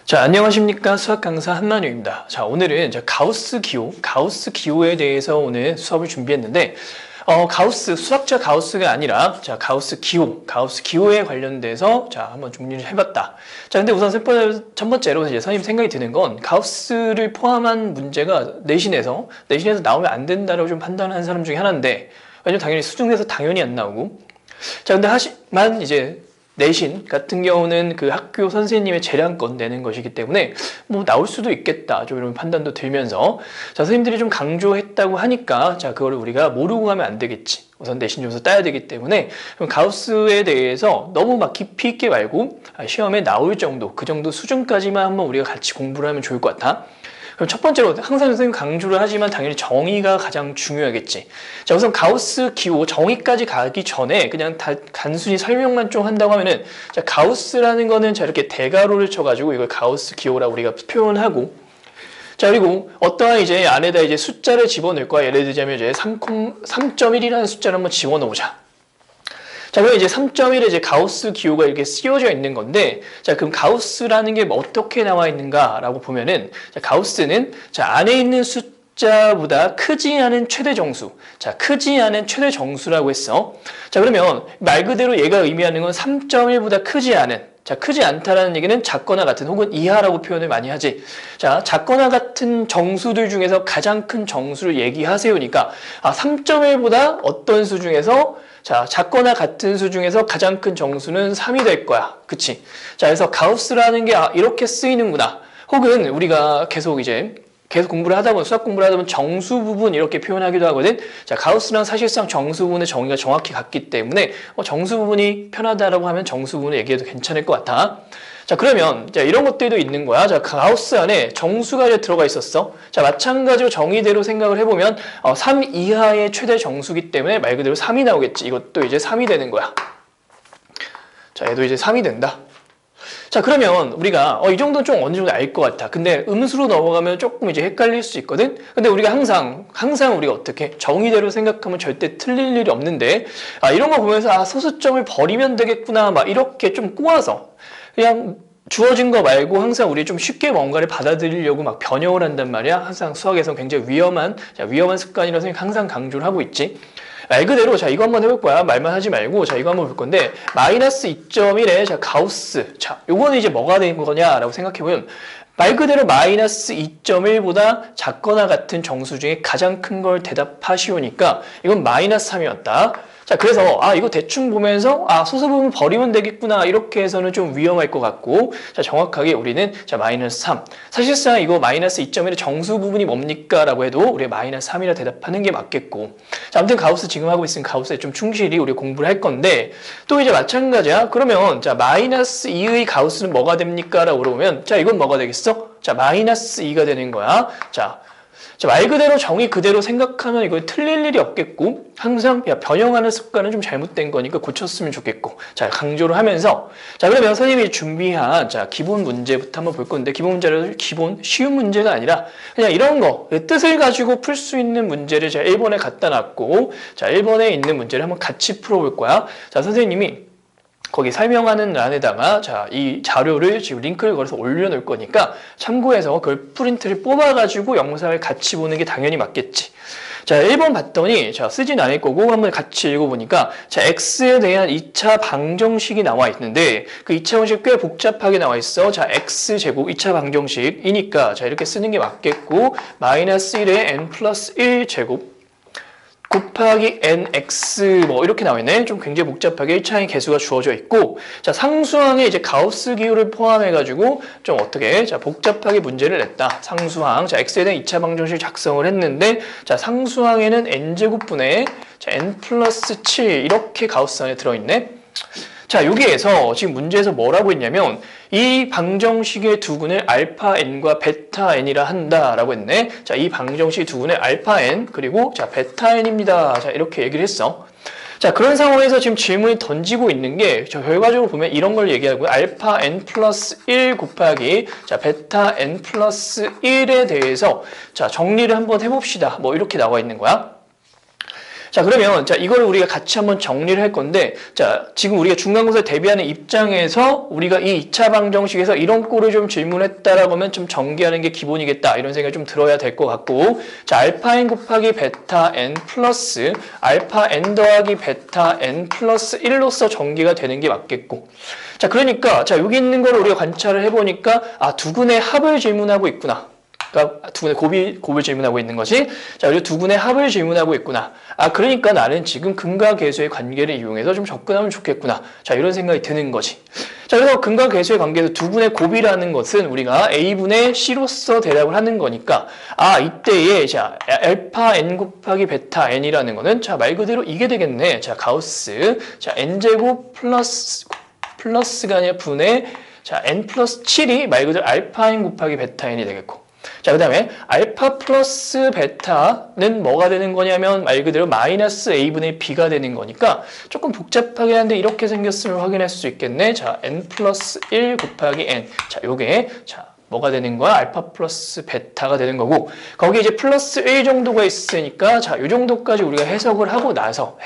자, 안녕하십니까. 수학 강사 한만유입니다. 자, 오늘은 가우스 기호에 대해서 오늘 수업을 준비했는데, 가우스, 수학자 가우스가 아니라, 가우스 기호에 관련돼서, 한번 정리를 해봤다. 자, 근데 우선 첫 번째로 이제 선생님 생각이 드는 건, 가우스를 포함한 문제가 내신에서 나오면 안 된다라고 좀 판단하는 사람 중에 하나인데, 왜냐면 당연히 수중에서 당연히 안 나오고, 자, 근데 하지만 이제, 내신 같은 경우는 그 학교 선생님의 재량권 내는 것이기 때문에 뭐 나올 수도 있겠다 좀 이런 판단도 들면서 선생님들이 좀 강조했다고 하니까 그거를 우리가 모르고 가면 안 되겠지. 우선 내신 점수 따야 되기 때문에 가우스에 대해서 너무 막 깊이 있게 말고 시험에 나올 정도 그 정도 수준까지만 한번 우리가 같이 공부를 하면 좋을 것 같아. 그럼 첫 번째로 항상 선생님 강조를 하지만 당연히 정의가 가장 중요하겠지. 자, 우선 가우스 기호 정의까지 가기 전에 그냥 단순히 설명만 좀 한다고 하면은 가우스라는 거는 이렇게 대괄호를 쳐가지고 이걸 가우스 기호라고 우리가 표현하고 자, 그리고 어떠한 이제 안에다 이제 숫자를 집어넣을 거야. 예를 들자면 이제 3.1이라는 숫자를 한번 집어넣자. 자, 그럼 이제 3.1에 이제 가우스 기호가 이렇게 쓰여져 있는 건데, 자, 그럼 가우스라는 게 뭐 어떻게 나와 있는가라고 보면은, 가우스는, 안에 있는 숫자보다 크지 않은 최대 정수. 크지 않은 최대 정수라고 했어. 자, 그러면 말 그대로 얘가 의미하는 건 3.1보다 크지 않은, 크지 않다라는 얘기는 작거나 같은 혹은 이하라고 표현을 많이 하지. 자, 작거나 같은 정수들 중에서 가장 큰 정수를 얘기하세요니까, 3.1보다 어떤 수 중에서 작거나 같은 수 중에서 가장 큰 정수는 3이 될 거야. 그치? 자, 그래서 가우스라는 게 이렇게 쓰이는구나. 혹은 우리가 계속 공부를 하다 보면, 수학 공부를 하다 보면 정수 부분 이렇게 표현하기도 하거든. 자, 가우스랑 사실상 정수 부분의 정의가 정확히 같기 때문에 정수 부분이 편하다라고 하면 정수 부분을 얘기해도 괜찮을 것 같아. 자, 그러면 이런 것들도 있는 거야. 자, 가우스 안에 정수가 이제 들어가 있었어. 자, 마찬가지로 정의대로 생각을 해보면 3 이하의 최대 정수기 때문에 말 그대로 3이 나오겠지. 이것도 이제 3이 되는 거야. 자, 얘도 이제 3이 된다. 자, 그러면 우리가 이 정도는 좀 어느 정도 알 것 같아. 근데 음수로 넘어가면 조금 이제 헷갈릴 수 있거든. 근데 우리가 항상 우리가 어떻게 정의대로 생각하면 절대 틀릴 일이 없는데 이런 거 보면서 소수점을 버리면 되겠구나 막 이렇게 좀 꼬아서 그냥 주어진 거 말고 항상 우리 좀 쉽게 뭔가를 받아들이려고 막 변형을 한단 말이야. 항상 수학에서 굉장히 위험한 습관이라서 항상 강조를 하고 있지. 말 그대로 이거 한번 해볼 거야. 말만 하지 말고 이거 한번 볼 건데 마이너스 2.1에 가우스. 요거는 이제 뭐가 된 거냐라고 생각해보면 말 그대로 마이너스 2.1보다 작거나 같은 정수 중에 가장 큰 걸 대답하시오니까 이건 마이너스 3이었다. 자, 그래서 이거 대충 보면서 소수 부분 버리면 되겠구나 이렇게 해서는 좀 위험할 것 같고 정확하게 우리는 마이너스 3. 사실상 이거 마이너스 2.1의 정수 부분이 뭡니까? 라고 해도 우리가 마이너스 3이라 대답하는 게 맞겠고 자, 아무튼 가우스 지금 하고 있으면 가우스에 좀 충실히 우리 공부를 할 건데 또 이제 마찬가지야. 그러면 마이너스 2의 가우스는 뭐가 됩니까? 라고 물어보면 이건 뭐가 되겠어? 마이너스 2가 되는 거야. 말 그대로 정의 그대로 생각하면 이거 틀릴 일이 없겠고 항상 변형하는 습관은 좀 잘못된 거니까 고쳤으면 좋겠고 강조를 하면서 그러면 선생님이 준비한 기본 문제부터 한번 볼 건데 기본 문제를 쉬운 문제가 아니라 그냥 이런 거 뜻을 가지고 풀 수 있는 문제를 제가 1번에 갖다 놨고 1번에 있는 문제를 한번 같이 풀어볼 거야. 선생님이 거기 설명하는 란에다가 이 자료를 지금 링크를 걸어서 올려놓을 거니까 참고해서 그걸 프린트를 뽑아가지고 영상을 같이 보는 게 당연히 맞겠지. 1번 봤더니 쓰진 않을 거고 한번 같이 읽어보니까 x에 대한 2차 방정식이 나와 있는데 그 2차 방정식 꽤 복잡하게 나와 있어. x제곱 2차 방정식이니까 이렇게 쓰는 게 맞겠고 마이너스 1에 n 플러스 1제곱 곱하기 nx 뭐 이렇게 나와 있네. 좀 굉장히 복잡하게 1차항의 개수가 주어져 있고 상수항에 이제 가우스 기호를 포함해 가지고 좀 어떻게 복잡하게 문제를 냈다. 상수항 x에 대한 2차 방정식을 작성을 했는데 상수항에는 n제곱분의 n 플러스 7 이렇게 가우스항에 들어있네. 여기에서 지금 문제에서 뭐라고 했냐면 이 방정식의 두근을 알파 n과 베타 n이라 한다라고 했네. 이 방정식 두근을 알파 n 그리고 베타 n입니다. 이렇게 얘기를 했어. 그런 상황에서 지금 질문이 던지고 있는 게 결과적으로 보면 이런 걸 얘기하고 알파 n 플러스 1 곱하기 베타 n 플러스 1에 대해서 정리를 한번 해봅시다. 뭐 이렇게 나와 있는 거야. 자, 그러면, 자, 이걸 우리가 같이 한번 정리를 할 건데, 자, 지금 우리가 중간고사에 대비하는 입장에서 우리가 이 2차 방정식에서 이런 꼴을 좀 질문했다라고 하면 좀 전개하는 게 기본이겠다. 이런 생각이 좀 들어야 될 것 같고, 자, 알파 n 곱하기 베타 n 플러스 알파 n 더하기 베타 n 플러스 1로서 전개가 되는 게 맞겠고, 자, 그러니까, 자, 여기 있는 걸 우리가 관찰을 해보니까, 아, 두근의 합을 질문하고 있구나. 그러니까 두근의 곱을 질문하고 있는 것이, 자, 그리고 두근의 합을 질문하고 있구나. 아, 그러니까 나는 지금 근과 계수의 관계를 이용해서 좀 접근하면 좋겠구나. 자, 이런 생각이 드는 거지. 자, 그래서 근과 계수의 관계에서 두근의 곱이라는 것은 우리가 A분의 C로서 대답을 하는 거니까, 아, 이때에, 자, 알파 n 곱하기 베타 n이라는 거는, 자, 말 그대로 이게 되겠네. 자, 가우스, 자, n제곱 플러스가 아니라 분의, 자, n 플러스 7이 말 그대로 알파 n 곱하기 베타 n이 되겠고, 자, 그 다음에 알파 플러스 베타는 뭐가 되는 거냐면 말 그대로 마이너스 a분의 b가 되는 거니까 조금 복잡하긴 한데 이렇게 생겼음을 확인할 수 있겠네. 자, n 플러스 1 곱하기 n. 자, 요게, 자, 뭐가 되는 거야? 알파 플러스 베타가 되는 거고, 거기에 이제 플러스 1 정도가 있으니까, 자, 요 정도까지 우리가 해석을 하고 나서,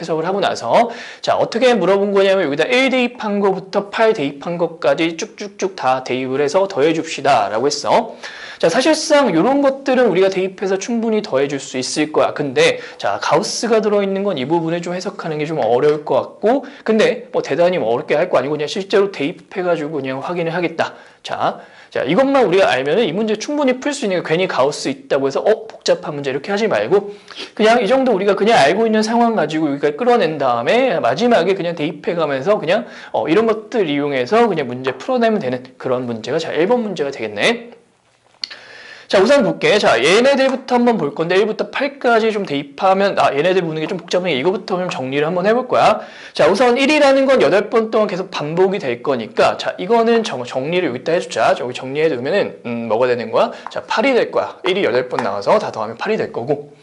자, 어떻게 물어본 거냐면 여기다 1 대입한 거부터 8 대입한 것까지 쭉쭉쭉 다 대입을 해서 더해 줍시다. 라고 했어. 자, 사실상 이런 것들은 우리가 대입해서 충분히 더해줄 수 있을 거야. 근데, 자, 가우스가 들어있는 건 이 부분을 좀 해석하는 게 좀 어려울 것 같고, 근데 뭐 대단히 뭐 어렵게 할 거 아니고 그냥 실제로 대입해가지고 그냥 확인을 하겠다. 자, 이것만 우리가 알면은 이 문제 충분히 풀 수 있는 게 괜히 가우스 있다고 해서 복잡한 문제 이렇게 하지 말고 그냥 이 정도 우리가 그냥 알고 있는 상황 가지고 여기까지 끌어낸 다음에 마지막에 그냥 대입해가면서 그냥 이런 것들 이용해서 그냥 문제 풀어내면 되는 그런 문제가 자 1번 문제가 되겠네. 자, 우선 볼게. 자, 얘네들부터 한번 볼 건데 1부터 8까지 좀 대입하면 얘네들 보는 게 좀 복잡하니까 이거부터 좀 정리를 한번 해볼 거야. 자, 우선 1이라는 건 8번 동안 계속 반복이 될 거니까 자, 이거는 정리를 여기다 해주자. 여기 정리해 두면은 뭐가 되는 거야? 자, 8이 될 거야. 1이 8번 나와서 다 더하면 8이 될 거고.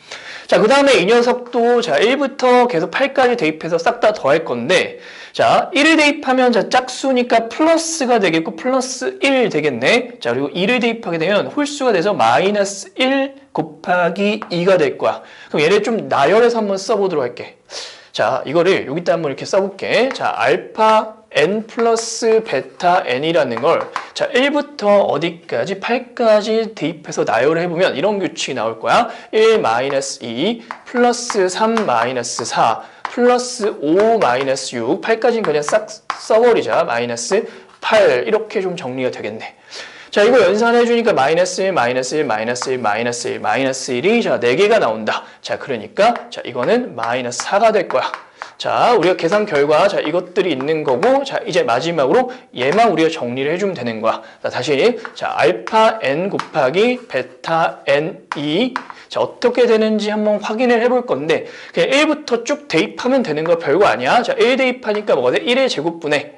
자, 그 다음에 이 녀석도 자 1부터 계속 8까지 대입해서 싹 다 더할 건데 자 1을 대입하면 자 짝수니까 플러스가 되겠고 플러스 1 되겠네. 자, 그리고 2를 대입하게 되면 홀수가 돼서 마이너스 1 곱하기 2가 될 거야. 그럼 얘를 좀 나열해서 한번 써보도록 할게. 자, 이거를 여기다 한번 이렇게 써볼게. 자, 알파 n 플러스 베타 n이라는 걸 자 1부터 어디까지 8까지 대입해서 나열을 해보면 이런 규칙이 나올 거야. 1 마이너스 2 플러스 3 마이너스 4 플러스 5 마이너스 6 8까지는 그냥 싹 써버리자. 마이너스 8 이렇게 좀 정리가 되겠네. 자, 이거 연산해주니까 마이너스 1, 마이너스 1, 마이너스 1, 마이너스 1, 마이너스 1이 자 4개가 나온다. 자, 그러니까 자 이거는 마이너스 4가 될 거야. 자, 우리가 계산 결과 자 이것들이 있는 거고 자 이제 마지막으로 얘만 우리가 정리를 해주면 되는 거야. 자, 다시 자 알파 n 곱하기 베타 n이 자 어떻게 되는지 한번 확인을 해볼 건데 그냥 1부터 쭉 대입하면 되는 거 별거 아니야. 자 1 대입하니까 뭐가 돼? 1의 제곱분의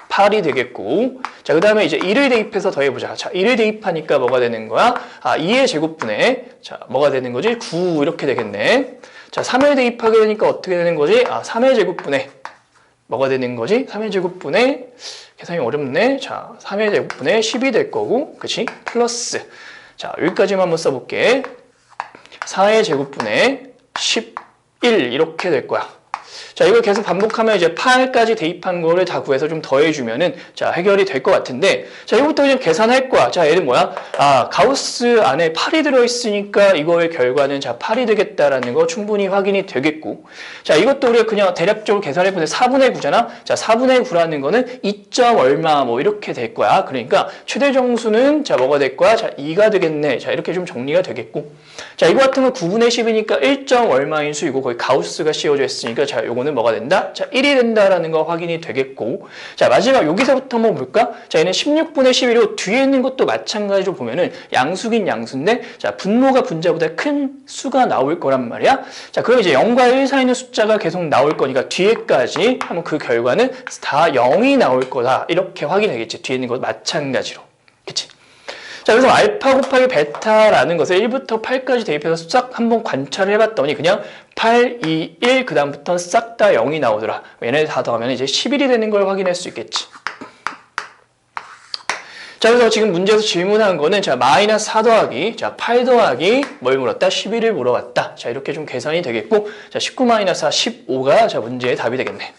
8이 되겠고 자 그 다음에 이제 1을 대입해서 더해보자. 자 1을 대입하니까 뭐가 되는 거야? 2의 제곱분의 자 뭐가 되는 거지? 9 이렇게 되겠네. 자 3을 대입하게 되니까 어떻게 되는 거지? 3의 제곱분의 뭐가 되는 거지? 3의 제곱분의 계산이 어렵네. 자 3의 제곱분의 10이 될 거고 그치? 플러스 자 여기까지만 한번 써볼게. 4의 제곱분의 11 이렇게 될 거야. 자, 이걸 계속 반복하면 이제 8까지 대입한 거를 다 구해서 좀 더해주면은, 자, 해결이 될 것 같은데, 자, 이거부터 그냥 계산할 거야. 자, 얘는 뭐야? 가우스 안에 8이 들어있으니까 이거의 결과는 자, 8이 되겠다라는 거 충분히 확인이 되겠고, 자, 이것도 우리가 그냥 대략적으로 계산해보면 4분의 9잖아? 자, 4분의 9라는 거는 2점 얼마 뭐 이렇게 될 거야. 그러니까 최대 정수는 자, 뭐가 될 거야? 자, 2가 되겠네. 자, 이렇게 좀 정리가 되겠고, 자, 이거 같은 건 9분의 10이니까 1점 얼마인 수이고, 거기 가우스가 씌워져 있으니까, 자, 요거는 뭐가 된다? 자, 1이 된다라는 거 확인이 되겠고, 자, 마지막 여기서부터 한번 볼까? 자, 얘는 16분의 11이고, 뒤에 있는 것도 마찬가지로 보면은 양수긴 양수인데, 자, 분모가 분자보다 큰 수가 나올 거란 말이야. 자, 그럼 이제 0과 1 사이의 숫자가 계속 나올 거니까, 뒤에까지 하면 그 결과는 다 0이 나올 거다. 이렇게 확인하겠지. 뒤에 있는 것도 마찬가지로. 그치? 자, 그래서 알파 곱하기 베타라는 것을 1부터 8까지 대입해서 싹 한번 관찰을 해봤더니 그냥 8, 2, 1 그 다음부터는 싹 다 0이 나오더라. 얘네 다 더하면 이제 11이 되는 걸 확인할 수 있겠지. 자, 그래서 지금 문제에서 질문한 거는 자, 마이너스 4 더하기 자, 8 더하기 뭘 물었다? 11을 물어봤다. 자, 이렇게 좀 계산이 되겠고 자, 19 마이너스 4, 15가 자, 문제의 답이 되겠네.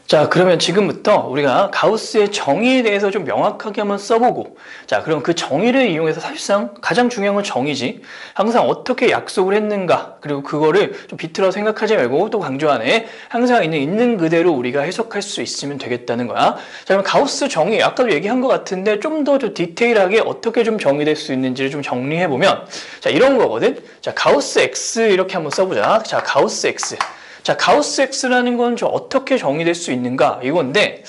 자, 그러면 지금부터 우리가 가우스의 정의에 대해서 좀 명확하게 한번 써보고, 자, 그럼 그 정의를 이용해서 사실상 가장 중요한 건 정의지. 항상 어떻게 약속을 했는가, 그리고 그거를 좀 비틀어 생각하지 말고 또 강조하네. 항상 있는 그대로 우리가 해석할 수 있으면 되겠다는 거야. 자, 그럼 가우스 정의, 아까도 얘기한 것 같은데 좀 더 디테일하게 어떻게 좀 정의될 수 있는지를 좀 정리해보면, 자, 이런 거거든. 자, 가우스 X 이렇게 한번 써보자. 자, 가우스 X. 자, 가우스 X라는 건 좀 어떻게 정의될 수 있는가 이건데,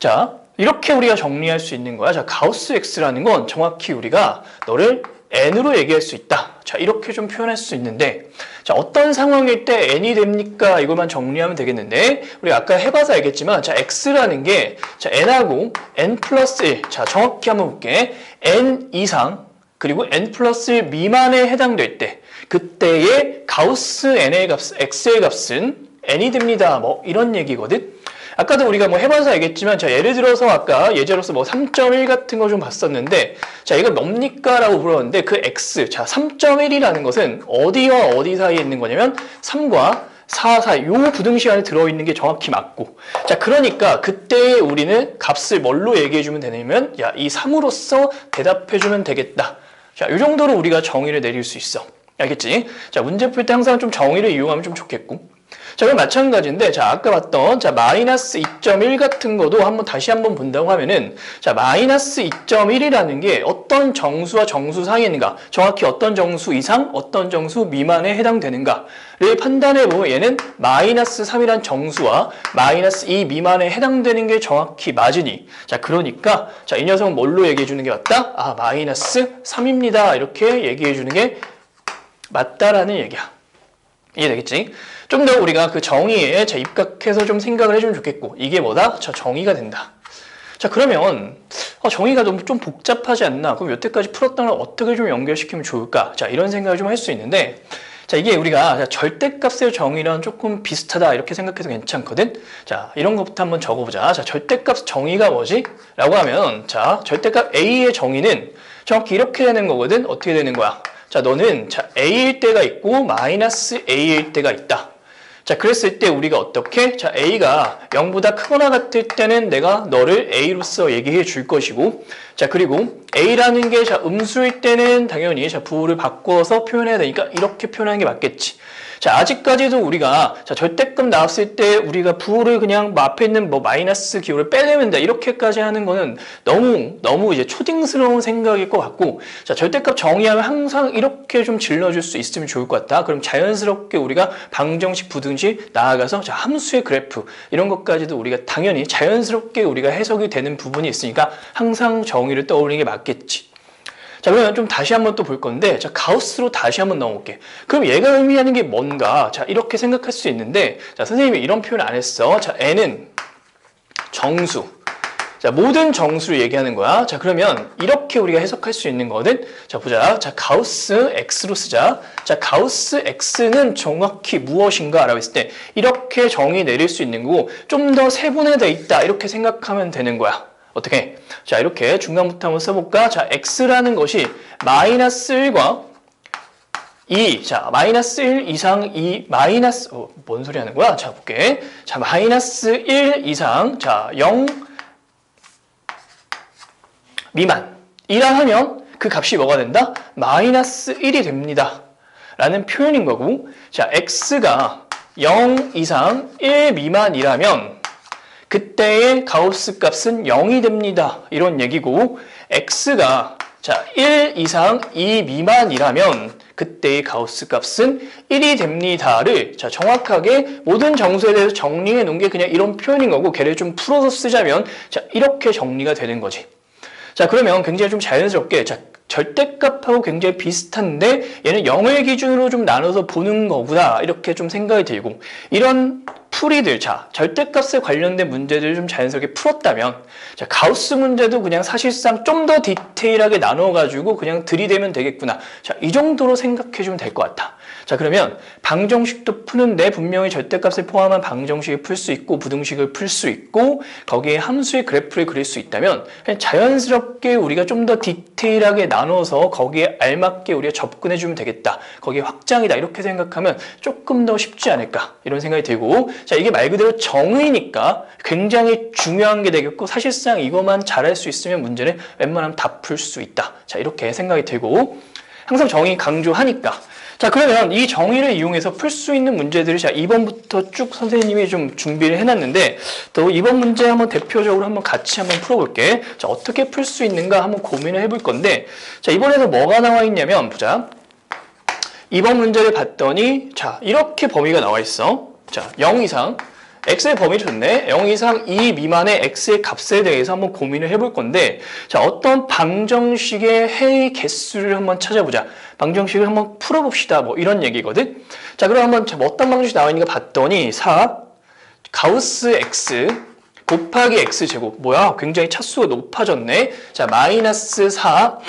자, 이렇게 우리가 정리할 수 있는 거야. 자, 가우스 X라는 건 정확히 우리가 너를 N으로 얘기할 수 있다. 자, 이렇게 좀 표현할 수 있는데, 자, 어떤 상황일 때 N이 됩니까? 이것만 정리하면 되겠는데, 우리 아까 해봐서 알겠지만, 자, X라는 게, 자, N하고 N 플러스 1. 자, 정확히 한번 볼게. N 이상, 그리고 N 플러스 1 미만에 해당될 때, 그때의 가우스 N의 값, X의 값은 N이 됩니다. 뭐 이런 얘기거든. 아까도 우리가 뭐 해봐서 알겠지만, 자, 예를 들어서 아까 예제로서 뭐 3.1 같은 거 좀 봤었는데, 자, 이거 뭡니까? 라고 물었는데, 그 X, 자, 3.1이라는 것은 어디와 어디 사이에 있는 거냐면, 3과 4 사이, 요 부등식 안에 들어있는 게 정확히 맞고. 자, 그러니까 그때 우리는 값을 뭘로 얘기해주면 되냐면, 야, 이 3으로서 대답해주면 되겠다. 자, 이 정도로 우리가 정의를 내릴 수 있어. 알겠지? 자, 문제 풀 때 항상 좀 정의를 이용하면 좀 좋겠고. 자, 그럼 마찬가지인데, 자, 아까 봤던, 자, 마이너스 2.1 같은 거도 다시 한번 본다고 하면은, 자, 마이너스 2.1이라는 게 어떤 정수와 정수 사이에 있는가, 정확히 어떤 정수 이상, 어떤 정수 미만에 해당되는가를 판단해보면 얘는 마이너스 3이란 정수와 마이너스 2 미만에 해당되는 게 정확히 맞으니, 자, 그러니까, 자, 이 녀석은 뭘로 얘기해주는 게 맞다? 아, 마이너스 3입니다. 이렇게 얘기해주는 게 맞다라는 얘기야. 이해되겠지? 좀 더 우리가 그 정의에 자, 입각해서 좀 생각을 해주면 좋겠고, 이게 뭐다? 자, 정의가 된다. 자, 그러면 정의가 너무 좀 복잡하지 않나? 그럼 여태까지 풀었던 걸 어떻게 좀 연결시키면 좋을까? 자, 이런 생각을 좀 할 수 있는데, 자, 이게 우리가 절대값의 정의랑 조금 비슷하다 이렇게 생각해도 괜찮거든? 자, 이런 것부터 한번 적어보자. 자, 절대값 정의가 뭐지? 라고 하면, 자, 절대값 A의 정의는 정확히 이렇게 되는 거거든? 어떻게 되는 거야? 자, 너는 자, A일 때가 있고 마이너스 A일 때가 있다. 자, 그랬을 때 우리가 어떻게? 자, A가 0보다 크거나 같을 때는 내가 너를 A로서 얘기해 줄 것이고, 자, 그리고 A라는 게 자, 음수일 때는 당연히 자, 부호를 바꿔서 표현해야 되니까 이렇게 표현하는 게 맞겠지. 자, 아직까지도 우리가 자, 절대값 나왔을 때 우리가 부호를 그냥 앞에 있는 뭐 마이너스 기호를 빼내면 돼. 이렇게까지 하는 거는 너무 이제 초딩스러운 생각일 것 같고, 자, 절대값 정의하면 항상 이렇게 좀 질러줄 수 있으면 좋을 것 같다. 그럼 자연스럽게 우리가 방정식, 부등식 나아가서 자, 함수의 그래프 이런 것까지도 우리가 당연히 자연스럽게 우리가 해석이 되는 부분이 있으니까 항상 정의를 떠올리는 게 맞겠지. 자, 그러면 좀 다시 한번 또 볼 건데, 자, 가우스로 다시 한번 넣어볼게. 그럼 얘가 의미하는 게 뭔가? 자, 이렇게 생각할 수 있는데, 자, 선생님이 이런 표현 안 했어. 자, N은 정수. 자, 모든 정수를 얘기하는 거야. 자, 그러면 이렇게 우리가 해석할 수 있는 거거든. 자, 보자. 자, 가우스 X로 쓰자. 자, 가우스 X는 정확히 무엇인가? 라고 했을 때, 이렇게 정의 내릴 수 있는 거고, 좀 더 세분화되어 있다. 이렇게 생각하면 되는 거야. 어떻게? 자, 이렇게 중간부터 한번 써볼까? 자, X라는 것이 마이너스 1과 2. 자, 마이너스 1 이상 2, 마이너스, 뭔 소리 하는 거야? 자, 볼게. 자, 마이너스 1 이상, 자, 0 미만. 이라 하면 그 값이 뭐가 된다? 마이너스 1이 됩니다. 라는 표현인 거고, 자, X가 0 이상 1 미만이라면 그때의 가우스 값은 0이 됩니다. 이런 얘기고, X가 자 1 이상 2 미만이라면 그때의 가우스 값은 1이 됩니다를 자 정확하게 모든 정수에 대해서 정리해 놓은 게 그냥 이런 표현인 거고, 걔를 좀 풀어서 쓰자면 자 이렇게 정리가 되는 거지. 자, 그러면 굉장히 좀 자연스럽게, 자, 절대값하고 굉장히 비슷한데 얘는 0을 기준으로 좀 나눠서 보는 거구나 이렇게 좀 생각이 들고, 이런 풀이들, 자, 절대값에 관련된 문제들을 좀 자연스럽게 풀었다면, 자, 가우스 문제도 그냥 사실상 좀 더 디테일하게 나눠가지고 그냥 들이대면 되겠구나. 자, 이 정도로 생각해주면 될 것 같아. 자, 그러면 방정식도 푸는데 분명히 절대값을 포함한 방정식을 풀 수 있고 부등식을 풀 수 있고 거기에 함수의 그래프를 그릴 수 있다면 그냥 자연스럽게 우리가 좀 더 디테일하게 나눠서 거기에 알맞게 우리가 접근해 주면 되겠다. 거기에 확장이다. 이렇게 생각하면 조금 더 쉽지 않을까 이런 생각이 들고, 자, 이게 말 그대로 정의니까 굉장히 중요한 게 되겠고 사실상 이것만 잘할 수 있으면 문제는 웬만하면 다 풀 수 있다. 자, 이렇게 생각이 들고 항상 정의 강조하니까, 자, 그러면 이 정의를 이용해서 풀 수 있는 문제들을 자 2번부터 쭉 선생님이 좀 준비를 해놨는데 또 2번 문제 한번 대표적으로 한번 같이 한번 풀어볼게. 자, 어떻게 풀 수 있는가 한번 고민을 해볼 건데, 자, 이번에도 뭐가 나와 있냐면 보자. 2번 문제를 봤더니 자, 이렇게 범위가 나와 있어. 자, 0 이상 x의 범위를 줬네. 0 이상 2 미만의 x의 값에 대해서 한번 고민을 해볼 건데, 자, 어떤 방정식의 해의 개수를 한번 찾아보자. 방정식을 한번 풀어봅시다. 뭐 이런 얘기거든. 자, 그럼 한번 어떤 방정식이 나와 있는가 봤더니 4 가우스 x 곱하기 x제곱. 뭐야? 굉장히 차수가 높아졌네. 자, 마이너스 4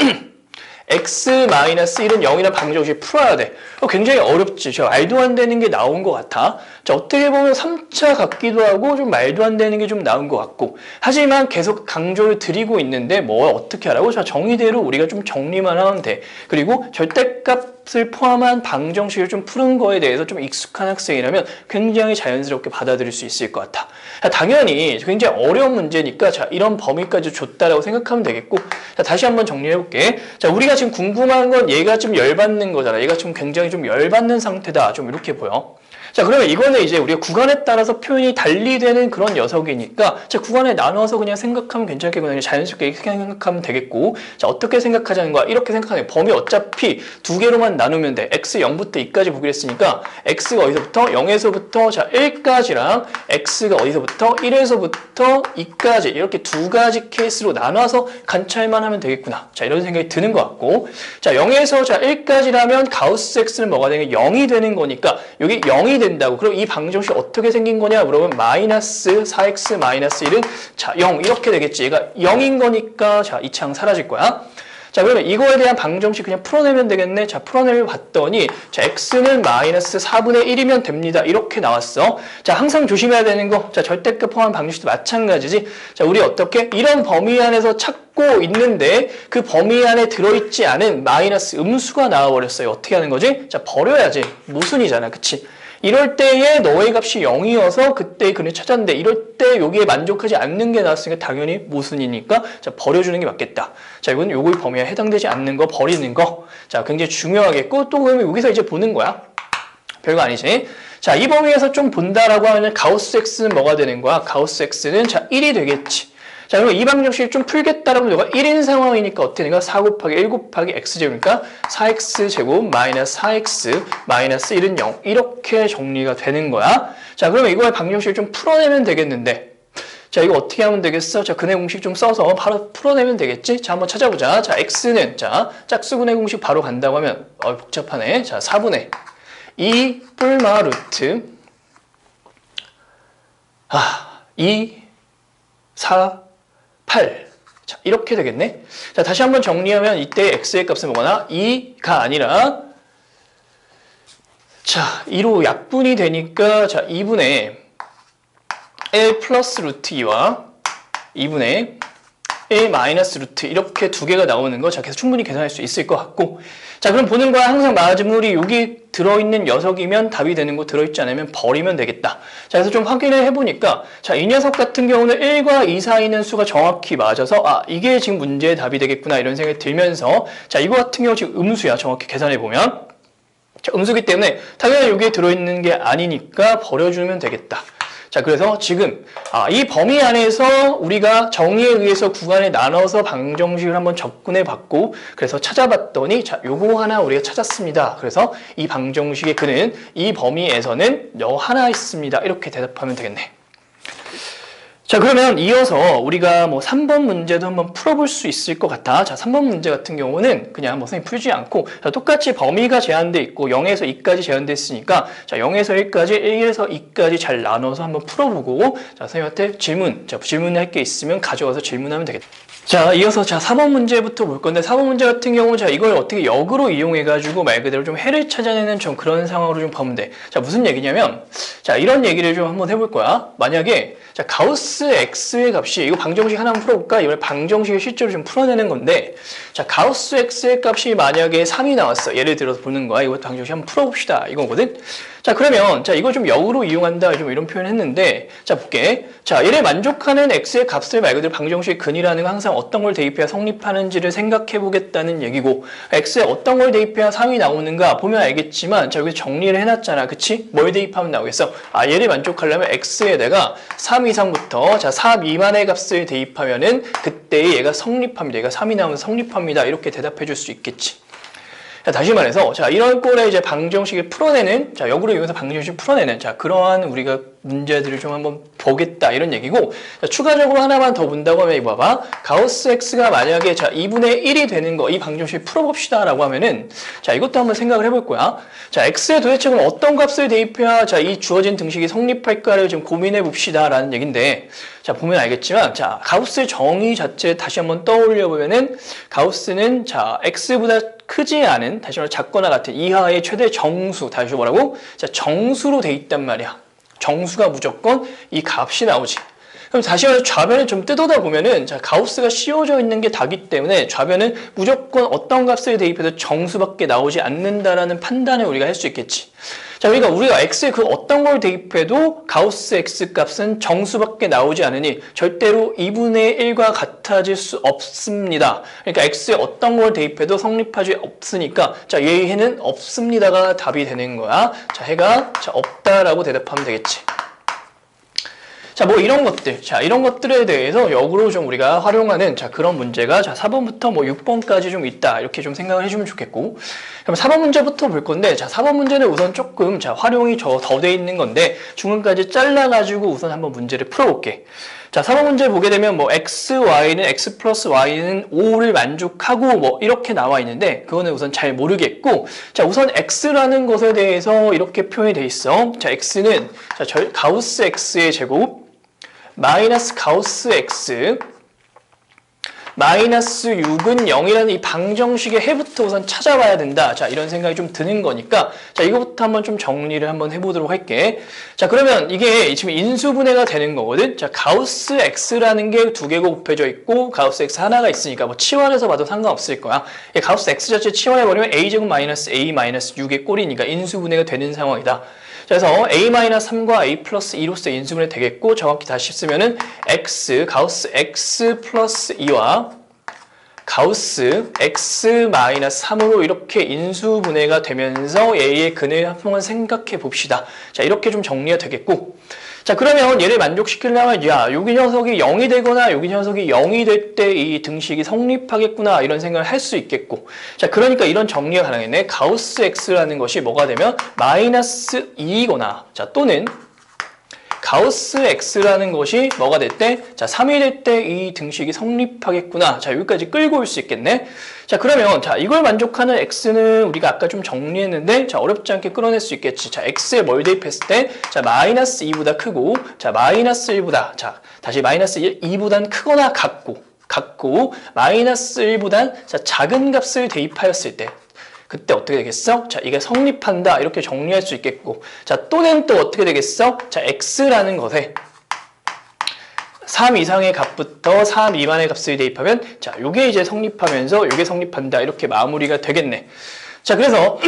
x-1은 0이라는 방정식을 풀어야 돼. 굉장히 어렵지. 저 말도 안 되는 게 나온 것 같아. 자, 어떻게 보면 3차 같기도 하고 좀 말도 안 되는 게 좀 나온 것 같고, 하지만 계속 강조를 드리고 있는데 뭐 어떻게 하라고? 자, 정의대로 우리가 좀 정리만 하면 돼. 그리고 절대값을 포함한 방정식을 좀 푸는 거에 대해서 좀 익숙한 학생이라면 굉장히 자연스럽게 받아들일 수 있을 것 같아. 자, 당연히 굉장히 어려운 문제니까 자, 이런 범위까지 줬다라고 생각하면 되겠고, 자, 다시 한번 정리해 볼게. 자, 우리가 지금 궁금한 건 얘가 좀 열받는 거잖아. 얘가 지금 굉장히 좀 열받는 상태다. 좀 이렇게 보여. 자, 그러면 이거는 이제 우리가 구간에 따라서 표현이 달리 되는 그런 녀석이니까 자, 구간에 나눠서 그냥 생각하면 괜찮겠구나. 자연스럽게 이렇게 생각하면 되겠고, 자, 어떻게 생각하자는 거야? 이렇게 생각하는 거야. 범위 어차피 두 개로만 나누면 돼. x 0부터 2까지 보기로 했으니까 x가 어디서부터? 0에서부터 자 1까지랑 x가 어디서부터? 1에서부터 2까지 이렇게 두 가지 케이스로 나눠서 관찰만 하면 되겠구나. 자, 이런 생각이 드는 것 같고, 자, 0에서 자 1까지라면 가우스 x는 뭐가 되는 게 0이 되는 거니까 여기 0이 된다고. 그럼 이 방정식 어떻게 생긴 거냐 물어보면 마이너스 4x 마이너스 1은 자 0 이렇게 되겠지. 얘가 0인 거니까 자 이 창 사라질 거야. 자, 그러면 이거에 대한 방정식 그냥 풀어내면 되겠네. 자, 풀어내면 봤더니 자 x는 마이너스 4분의 1이면 됩니다. 이렇게 나왔어. 자, 항상 조심해야 되는 거, 자, 절대값 포함 방정식도 마찬가지지. 자, 우리 어떻게 이런 범위 안에서 찾고 있는데 그 범위 안에 들어있지 않은 마이너스 음수가 나와버렸어요. 어떻게 하는 거지? 자, 버려야지. 모순이잖아, 그치? 이럴 때에 너의 값이 0이어서 그때 그를 찾았는데 이럴 때 여기에 만족하지 않는 게 나왔으니까 당연히 모순이니까 자, 버려주는 게 맞겠다. 자, 이건 요거의 범위에 해당되지 않는 거 버리는 거. 자, 굉장히 중요하겠고, 또 그러면 여기서 이제 보는 거야. 별거 아니지. 자, 이 범위에서 좀 본다라고 하면 가우스 x는 뭐가 되는 거야? 가우스 x는 자 1이 되겠지. 자, 그럼 이 방정식을 좀 풀겠다라고 너가 1인 상황이니까 어떻게 되는가? 4 곱하기 1 곱하기 x제곱이니까 4x제곱 마이너스 4x 마이너스 1은 0 이렇게 정리가 되는 거야. 자, 그러면 이거의 방정식을 좀 풀어내면 되겠는데, 자, 이거 어떻게 하면 되겠어? 자, 근해 공식 좀 써서 바로 풀어내면 되겠지? 자, 한번 찾아보자. 자, x는 자 짝수근해 공식 바로 간다고 하면 복잡하네. 자, 4분의 2 뿔마 루트 2 4 8. 자, 이렇게 되겠네. 자, 다시 한번 정리하면 이때 x의 값은 뭐거나 2가 아니라 자, 2로 약분이 되니까 자, 2분의 1 플러스 루트 2와 2분의 1 마이너스 루트 이렇게 두 개가 나오는 거 자, 그래서 충분히 계산할 수 있을 것 같고, 자, 그럼 보는 거야. 항상 마지물이 여기 들어있는 녀석이면 답이 되는 거, 들어있지 않으면 버리면 되겠다. 자, 그래서 좀 확인을 해보니까 자, 이 녀석 같은 경우는 1과 2 사이에 있는 수가 정확히 맞아서 아, 이게 지금 문제의 답이 되겠구나 이런 생각이 들면서 자, 이거 같은 경우 지금 음수야. 정확히 계산해보면 자, 음수기 때문에 당연히 여기에 들어있는 게 아니니까 버려주면 되겠다. 자, 그래서 지금 이 범위 안에서 우리가 정의에 의해서 구간에 나눠서 방정식을 한번 접근해 봤고, 그래서 찾아봤더니 자, 요거 하나 우리가 찾았습니다. 그래서 이 방정식의 근은 이 범위에서는 요 하나 있습니다. 이렇게 대답하면 되겠네. 자, 그러면 이어서 우리가 뭐 3번 문제도 한번 풀어볼 수 있을 것 같아. 자, 3번 문제 같은 경우는 그냥 뭐 선생님 풀지 않고, 자, 똑같이 범위가 제한돼 있고 0에서 2까지 제한돼 있으니까, 자, 0에서 1까지, 1에서 2까지 잘 나눠서 한번 풀어보고, 자, 선생님한테 질문할 게 있으면 가져와서 질문하면 되겠다. 자, 이어서 4번 문제부터 볼 건데, 4번 문제 같은 경우, 자, 이걸 어떻게 역으로 이용해가지고 말 그대로 좀 해를 찾아내는 좀 그런 상황으로 좀 보면 돼. 자, 무슨 얘기냐면, 자, 이런 얘기를 좀 한번 해볼 거야. 만약에, 자, 가우스 X의 값이, 이거 방정식 하나 한번 풀어볼까? 이번에 방정식을 실제로 좀 풀어내는 건데, 자, 가우스 X의 값이 만약에 3이 나왔어. 예를 들어서 보는 거야. 이거 방정식 한번 풀어봅시다. 이거거든? 자, 그러면, 자, 이거 좀 역으로 이용한다. 좀 이런 표현을 했는데, 자, 볼게. 자, 얘를 만족하는 X의 값을 말 그대로 방정식 근이라는 건 항상 어떤 걸 대입해야 성립하는지를 생각해 보겠다는 얘기고, X에 어떤 걸 대입해야 3이 나오는가 보면 알겠지만, 자, 여기서 정리를 해놨잖아. 그치? 뭘 대입하면 나오겠어? 아, 얘를 만족하려면 X에다가 3 이상부터, 자, 4 미만의 값을 대입하면은 그때 얘가 성립합니다. 얘가 3이 나오면 성립합니다. 이렇게 대답해 줄 수 있겠지. 자, 다시 말해서, 자, 이런 꼴의 이제 방정식을 풀어내는, 자, 역으로 이용해서 방정식을 풀어내는, 자, 그러한 우리가 문제들을 좀 한번 보겠다, 이런 얘기고, 자, 추가적으로 하나만 더 본다고 하면, 이거 봐봐. 가우스 X가 만약에, 자, 2분의 1이 되는 거, 이 방정식 풀어봅시다, 라고 하면은, 자, 이것도 한번 생각을 해볼 거야. 자, X에 도대체 그럼 어떤 값을 대입해야, 자, 이 주어진 등식이 성립할까를 좀 고민해 봅시다, 라는 얘기인데, 자, 보면 알겠지만, 자, 가우스 정의 자체 다시 한번 떠올려 보면은, 가우스는, 자, X보다 크지 않은, 다시 말해 작거나 같은 이하의 최대 정수, 다시 뭐라고? 자, 정수로 돼 있단 말이야. 정수가 무조건 이 값이 나오지. 그럼 다시 말해서 좌변을 좀 뜯어다 보면은, 자, 가우스가 씌워져 있는 게 다기 때문에 좌변은 무조건 어떤 값을 대입해도 정수밖에 나오지 않는다라는 판단을 우리가 할 수 있겠지. 자, 그러니까 우리가 x에 그 어떤 걸 대입해도 가우스 x 값은 정수밖에 나오지 않으니 절대로 2분의 1과 같아질 수 없습니다. 그러니까 x에 어떤 걸 대입해도 성립하지 없으니까, 자, 얘의 해는 없습니다가 답이 되는 거야. 자, 해가, 자, 없다라고 대답하면 되겠지. 자, 뭐 이런 것들, 자, 이런 것들에 대해서 역으로 좀 우리가 활용하는, 자, 그런 문제가, 자, 4번부터 뭐 6번까지 좀 있다, 이렇게 좀 생각을 해주면 좋겠고, 그럼 4번 문제부터 볼 건데, 자, 4번 문제는 우선 조금, 자, 활용이 더 돼 있는 건데, 중간까지 잘라가지고 우선 한번 문제를 풀어볼게. 자, 4번 문제 보게 되면 뭐 x, y는 x 플러스 y는 5를 만족하고 뭐 이렇게 나와 있는데, 그거는 우선 잘 모르겠고, 자, 우선 x라는 것에 대해서 이렇게 표현이 돼 있어. 자, x는, 자, 가우스 x의 제곱 마이너스 가우스 x 마이너스 6은 0이라는 이 방정식의 해부터 우선 찾아봐야 된다. 자, 이런 생각이 좀 드는 거니까, 자, 이거부터 한번 좀 정리를 한번 해보도록 할게. 자, 그러면 이게 지금 인수분해가 되는 거거든. 자, 가우스 x라는 게 두 개가 곱해져 있고 가우스 x 하나가 있으니까 뭐 치환해서 봐도 상관없을 거야. 가우스 x 자체 치환해버리면 a제곱 마이너스 a 마이너스 6의 꼴이니까 인수분해가 되는 상황이다. 그래서 a-3과 a 플러스 2로서 인수분해 되겠고, 정확히 다시 쓰면은 가우스 x 플러스 2와 가우스 x 마이너스 3으로 이렇게 인수분해가 되면서 얘의 근을 한번 생각해 봅시다. 자, 이렇게 좀 정리가 되겠고, 자, 그러면 얘를 만족시키려면, 야, 여기 녀석이 0이 되거나 여기 녀석이 0이 될 때 이 등식이 성립하겠구나, 이런 생각을 할 수 있겠고, 자, 그러니까 이런 정리가 가능했네. 가우스 x라는 것이 뭐가 되면 마이너스 2이거나, 자, 또는 가우스 x라는 것이 뭐가 될 때? 자, 3이 될 때 이 등식이 성립하겠구나. 자, 여기까지 끌고 올 수 있겠네. 자, 그러면, 자, 이걸 만족하는 x는 우리가 아까 좀 정리했는데, 자, 어렵지 않게 끌어낼 수 있겠지. 자, x에 뭘 대입했을 때, 자, 마이너스 2보다 크고, 자, 마이너스 1보다, 자, 다시 마이너스 1, 2보단 크거나 같고, 마이너스 1보단, 자, 작은 값을 대입하였을 때, 그때 어떻게 되겠어? 자, 이게 성립한다. 이렇게 정리할 수 있겠고, 자, 또는 또 어떻게 되겠어? 자, x라는 것에 3 이상의 값부터 4 미만의 값을 대입하면, 자, 요게 이제 성립하면서 요게 성립한다. 이렇게 마무리가 되겠네. 자, 그래서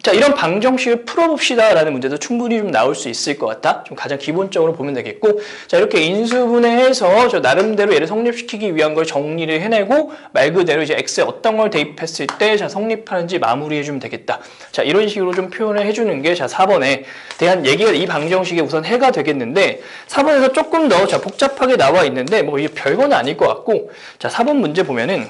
자, 이런 방정식을 풀어봅시다 라는 문제도 충분히 좀 나올 수 있을 것 같다. 좀 가장 기본적으로 보면 되겠고, 자, 이렇게 인수분해해서 저 나름대로 얘를 성립시키기 위한 걸 정리를 해내고, 말 그대로 이제 x에 어떤 걸 대입했을 때 자, 성립하는지 마무리해주면 되겠다. 자, 이런 식으로 좀 표현을 해주는 게, 자, 4번에 대한 얘기가 이 방정식에 우선 해가 되겠는데, 4번에서 조금 더, 자, 복잡하게 나와 있는데, 뭐 이게 별건 아닐 것 같고, 자, 4번 문제 보면은,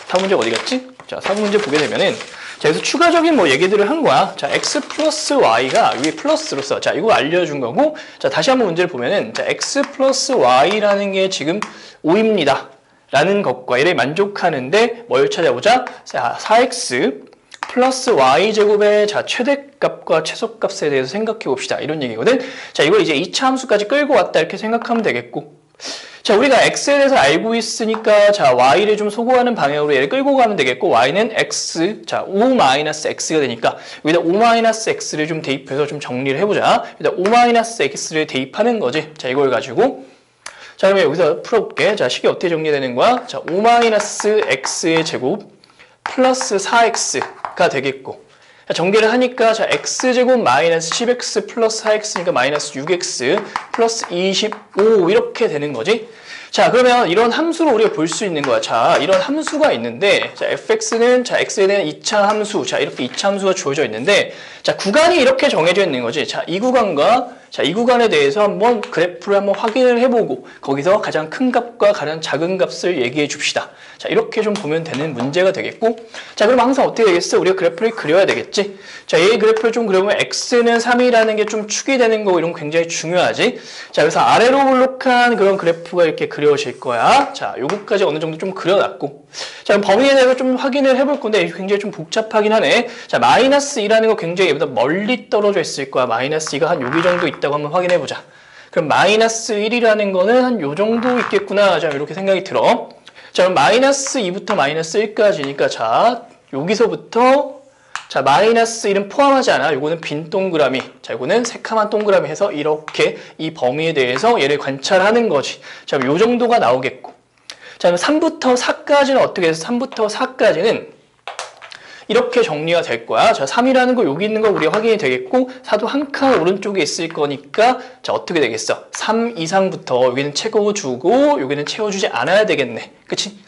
4번 문제 어디 갔지? 자, 4번 문제 보게 되면은, 자, 그래서 추가적인 뭐 얘기들을 한 거야. 자, x 플러스 y가 위에 플러스로서, 자, 이거 알려준 거고, 자, 다시 한번 문제를 보면은, 자, x 플러스 y라는 게 지금 5입니다. 라는 것과 얘를 만족하는데, 뭘 찾아보자? 자, 4x 플러스 y제곱의 자, 최대값과 최소값에 대해서 생각해 봅시다. 이런 얘기거든. 자, 이걸 이제 2차 함수까지 끌고 왔다. 이렇게 생각하면 되겠고. 자, 우리가 x에 대해서 알고 있으니까, 자, y를 좀 소거하는 방향으로 얘를 끌고 가면 되겠고, y는 x, 자, 5-x가 되니까, 여기다 5-x를 좀 대입해서 좀 정리를 해보자. 여기다 5-x를 대입하는 거지. 자, 이걸 가지고. 자, 그러면 여기서 풀어볼게. 자, 식이 어떻게 정리되는 거야? 자, 5-x의 제곱 플러스 4x가 되겠고. 자, 전개를 하니까, 자, x제곱 마이너스 10x 플러스 4x니까 마이너스 6x 플러스 25 이렇게 되는 거지. 자, 그러면 이런 함수로 우리가 볼 수 있는 거야. 자, 이런 함수가 있는데, 자, fx는, 자, x에 대한 2차 함수, 자, 이렇게 2차 함수가 주어져 있는데, 자, 구간이 이렇게 정해져 있는 거지. 자, 이 구간과, 자, 이 구간에 대해서 한번 그래프를 한번 확인을 해보고, 거기서 가장 큰 값과 가장 작은 값을 얘기해 줍시다. 자, 이렇게 좀 보면 되는 문제가 되겠고, 자, 그럼 항상 어떻게 되겠어? 우리가 그래프를 그려야 되겠지. 자, 이 그래프를 좀 그려보면 x는 3이라는 게 좀 축이 되는 거고, 이런 거 굉장히 중요하지. 자, 그래서 아래로 볼록한 그런 그래프가 이렇게 그려질 거야. 자, 요거까지 어느 정도 좀 그려놨고. 자, 그럼 범위에 대해서 좀 확인을 해볼 건데, 굉장히 좀 복잡하긴 하네. 자, 마이너스 2라는 거 굉장히 얘보다 멀리 떨어져 있을 거야. 마이너스 2가 한 여기 정도 있다고 한번 확인해보자. 그럼 마이너스 1이라는 거는 한 요 정도 있겠구나. 자, 이렇게 생각이 들어. 자, 그럼 마이너스 2부터 마이너스 1까지니까, 자, 여기서부터, 자, 마이너스 1은 포함하지 않아. 요거는 빈 동그라미. 자, 요거는 새카만 동그라미 해서 이렇게 이 범위에 대해서 얘를 관찰하는 거지. 자, 요 정도가 나오겠고. 자, 그럼 3부터 4까지는 어떻게 해서 3부터 4까지는 이렇게 정리가 될 거야. 자, 3이라는 거 여기 있는 거 우리가 확인이 되겠고, 4도 한 칸 오른쪽에 있을 거니까, 자, 어떻게 되겠어? 3 이상부터 여기는 채워주고, 여기는 채워주지 않아야 되겠네. 그치?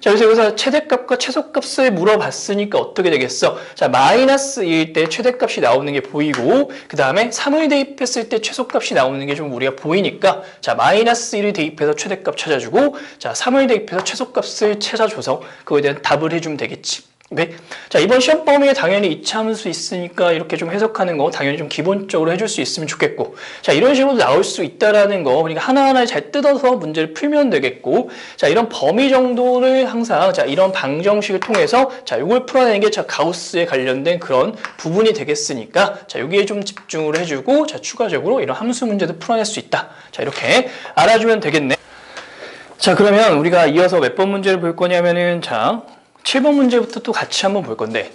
자, 그래서 여기서 최대값과 최소값을 물어봤으니까 어떻게 되겠어? 자, 마이너스 2일 때 최대값이 나오는 게 보이고, 그 다음에 3을 대입했을 때 최소값이 나오는 게 좀 우리가 보이니까, 자, 마이너스 1을 대입해서 최대값 찾아주고, 자, 3을 대입해서 최소값을 찾아줘서 그거에 대한 답을 해주면 되겠지. 네. 자, 이번 시험 범위에 당연히 2차 함수 있으니까 이렇게 좀 해석하는 거 당연히 좀 기본적으로 해줄 수 있으면 좋겠고, 자, 이런 식으로 나올 수 있다라는 거, 그러니까 하나하나 잘 뜯어서 문제를 풀면 되겠고, 자, 이런 범위 정도를 항상, 자, 이런 방정식을 통해서, 자, 이걸 풀어내는 게, 자, 가우스에 관련된 그런 부분이 되겠으니까, 자, 여기에 좀 집중을 해주고, 자, 추가적으로 이런 함수 문제도 풀어낼 수 있다. 자, 이렇게 알아주면 되겠네. 자, 그러면 우리가 이어서 몇 번 문제를 볼 거냐면은, 자, 7번 문제부터 또 같이 한번 볼 건데,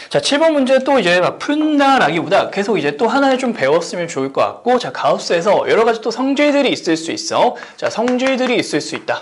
자, 7번 문제 또 이제 막 푼다라기보다 계속 이제 또 하나를 좀 배웠으면 좋을 것 같고, 자, 가우스에서 여러 가지 또 성질들이 있을 수 있어. 자, 성질들이 있을 수 있다.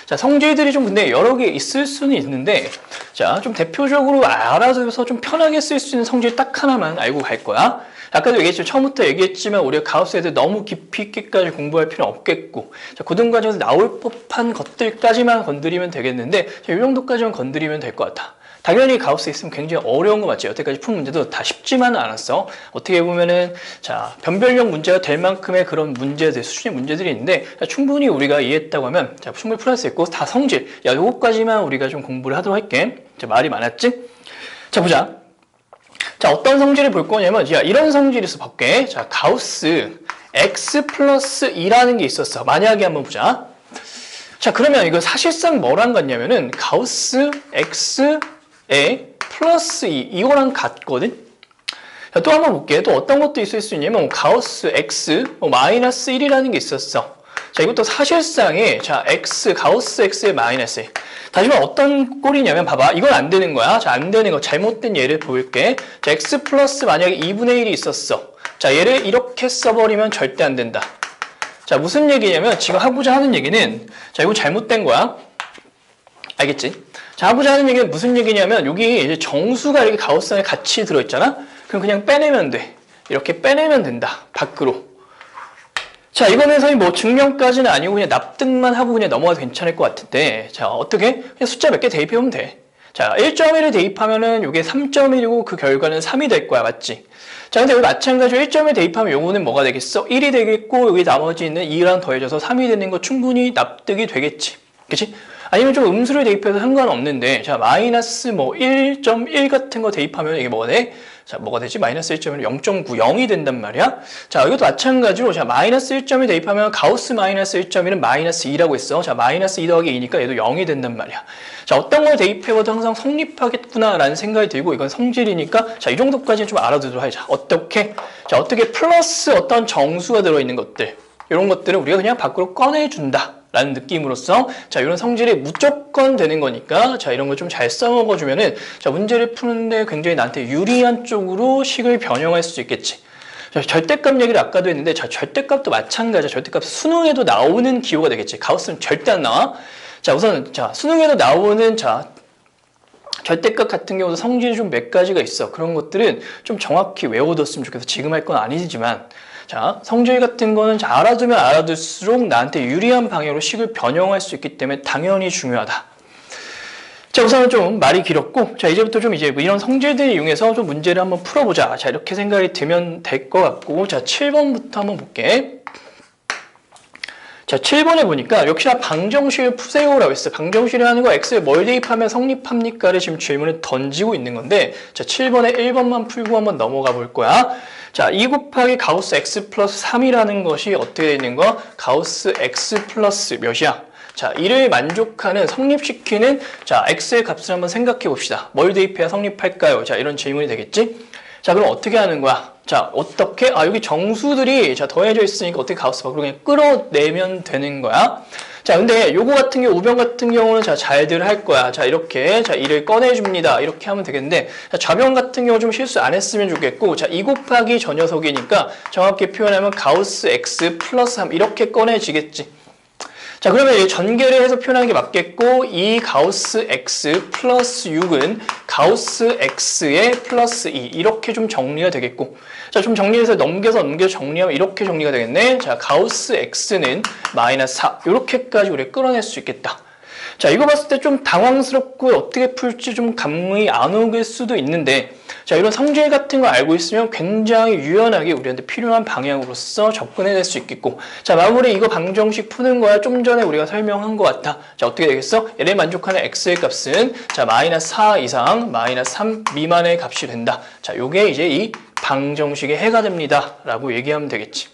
자, 성질들이 좀 근데 여러 개 있을 수는 있는데, 자, 좀 대표적으로 알아둬서 좀 편하게 쓸 수 있는 성질 딱 하나만 알고 갈 거야. 아까도 얘기했지만, 처음부터 얘기했지만, 우리가 가우스 애들 너무 깊이 있게까지 공부할 필요는 없겠고, 자, 고등 과정에서 나올 법한 것들까지만 건드리면 되겠는데, 자, 이 정도까지만 건드리면 될 것 같아. 당연히 가우스 있으면 굉장히 어려운 거 맞지? 여태까지 푼 문제도 다 쉽지만은 않았어. 어떻게 보면은, 자, 변별력 문제가 될 만큼의 그런 문제들, 수준의 문제들이 있는데, 자, 충분히 우리가 이해했다고 하면, 자, 충분히 풀할 수 있고, 다 성질. 야, 요거까지만 우리가 좀 공부를 하도록 할게. 자, 말이 많았지? 자, 보자. 자, 어떤 성질을 볼 거냐면, 야, 이런 성질이 있어 볼게. 자, 가우스 x 플러스 2라는 게 있었어. 만약에 한번 보자. 자, 그러면 이거 사실상 뭐랑 같냐면은, 가우스 x에 플러스 2, 이거랑 같거든? 자, 또 한번 볼게. 또 어떤 것도 있을 수 있냐면, 가우스 x 마이너스 1이라는 게 있었어. 자, 이것도 사실상의, 자, 가우스 x의 마이너스 1. 다시 말해 어떤 꼴이냐면, 봐봐. 이건 안 되는 거야. 자, 안 되는 거. 잘못된 예를 볼게. 자, x 플러스 만약에 2분의 1이 있었어. 자, 얘를 이렇게 써버리면 절대 안 된다. 자, 무슨 얘기냐면, 지금 하고자 하는 얘기는, 자, 이거 잘못된 거야. 알겠지? 자, 하고자 하는 얘기는 무슨 얘기냐면, 여기 이제 정수가 이렇게 가우스 안에 같이 들어있잖아? 그럼 그냥 빼내면 돼. 이렇게 빼내면 된다. 밖으로. 자, 이거는 선생님 뭐 증명까지는 아니고 그냥 납득만 하고 그냥 넘어가도 괜찮을 것 같은데, 자, 어떻게? 그냥 숫자 몇 개 대입해보면 돼. 자, 1.1을 대입하면은 이게 3.1이고 그 결과는 3이 될 거야. 맞지? 자, 근데 여기 마찬가지로 1.1 대입하면 요거는 뭐가 되겠어? 1이 되겠고, 여기 나머지 있는 2랑 더해져서 3이 되는 거 충분히 납득이 되겠지. 그치? 아니면 좀 음수를 대입해도 상관없는데, 자, 마이너스 뭐 1.1 같은 거 대입하면 이게 뭐가 돼? 자, 뭐가 되지? 마이너스 1.1, 0.9, 0이 된단 말이야. 자, 이것도 마찬가지로, 자, 마이너스 1.1 대입하면 가우스 마이너스 1.1은 마이너스 2라고 했어. 자, 마이너스 2 더하기 2니까 얘도 0이 된단 말이야. 자, 어떤 걸 대입해봐도 항상 성립하겠구나라는 생각이 들고, 이건 성질이니까, 자, 이 정도까지는 좀 알아두도록 하자. 어떻게? 자, 어떻게 플러스 어떤 정수가 들어있는 것들, 이런 것들을 우리가 그냥 밖으로 꺼내준다 라는 느낌으로써, 자, 이런 성질이 무조건 되는 거니까, 자, 이런 거 좀 잘 써먹어주면은, 자, 문제를 푸는데 굉장히 나한테 유리한 쪽으로 식을 변형할 수 있겠지. 자, 절대값 얘기를 아까도 했는데, 자, 절대값도 마찬가지야. 절대값 수능에도 나오는 기호가 되겠지. 가우스는 절대 안 나와. 자, 우선, 자, 수능에도 나오는, 자, 절대값 같은 경우도 성질이 좀 몇 가지가 있어. 그런 것들은 좀 정확히 외워뒀으면 좋겠어. 지금 할 건 아니지만, 자, 성질 같은 거는 알아두면 알아둘수록 나한테 유리한 방향으로 식을 변형할 수 있기 때문에 당연히 중요하다. 자, 우선은 좀 말이 길었고, 자, 이제부터 좀 이제 이런 성질들을 이용해서 좀 문제를 한번 풀어보자. 자, 이렇게 생각이 들면 될 것 같고, 자, 7번부터 한번 볼게. 자, 7번에 보니까 역시나 방정식을 푸세요라고 했어요. 방정식이라는 거 x에 뭘 대입하면 성립합니까를 지금 질문을 던지고 있는 건데, 자, 7번에 1번만 풀고 한번 넘어가 볼 거야. 자, 2 곱하기 가우스 x 플러스 3이라는 것이 어떻게 되어 있는 거야? 가우스 x 플러스 몇이야? 자, 이를 만족하는, 성립시키는, 자, x의 값을 한번 생각해 봅시다. 뭘 대입해야 성립할까요? 자, 이런 질문이 되겠지? 자, 그럼 어떻게 하는 거야? 자, 어떻게? 아, 여기 정수들이, 자, 더해져 있으니까 어떻게 가우스 밖으로 그냥 끌어내면 되는 거야? 자, 근데 요거 같은 경우, 우변 같은 경우는 자, 잘들 할 거야. 자, 이렇게, 자, 이를 꺼내줍니다. 이렇게 하면 되겠는데, 자, 좌변 같은 경우 좀 실수 안 했으면 좋겠고, 자, 2 곱하기 저 녀석이니까 정확히 표현하면 가우스 x 플러스 3 이렇게 꺼내지겠지. 자, 그러면 이제 전개를 해서 표현하는 게 맞겠고, 이 가우스 x 플러스 6은 가우스 x의 플러스 2 이렇게 좀 정리가 되겠고, 자, 좀 정리해서 넘겨서 정리하면 이렇게 정리가 되겠네. 자, 가우스 x는 마이너스 4 이렇게까지 우리가 끌어낼 수 있겠다. 자, 이거 봤을 때 좀 당황스럽고 어떻게 풀지 좀 감이 안 오길 수도 있는데, 자, 이런 성질 같은 거 알고 있으면 굉장히 유연하게 우리한테 필요한 방향으로서 접근해낼 수 있겠고, 자, 마무리 이거 방정식 푸는 거야. 좀 전에 우리가 설명한 것 같아. 자, 어떻게 되겠어? 얘를 만족하는 x의 값은, 자, 마이너스 4 이상, 마이너스 3 미만의 값이 된다. 자, 요게 이제 이 방정식의 해가 됩니다. 라고 얘기하면 되겠지.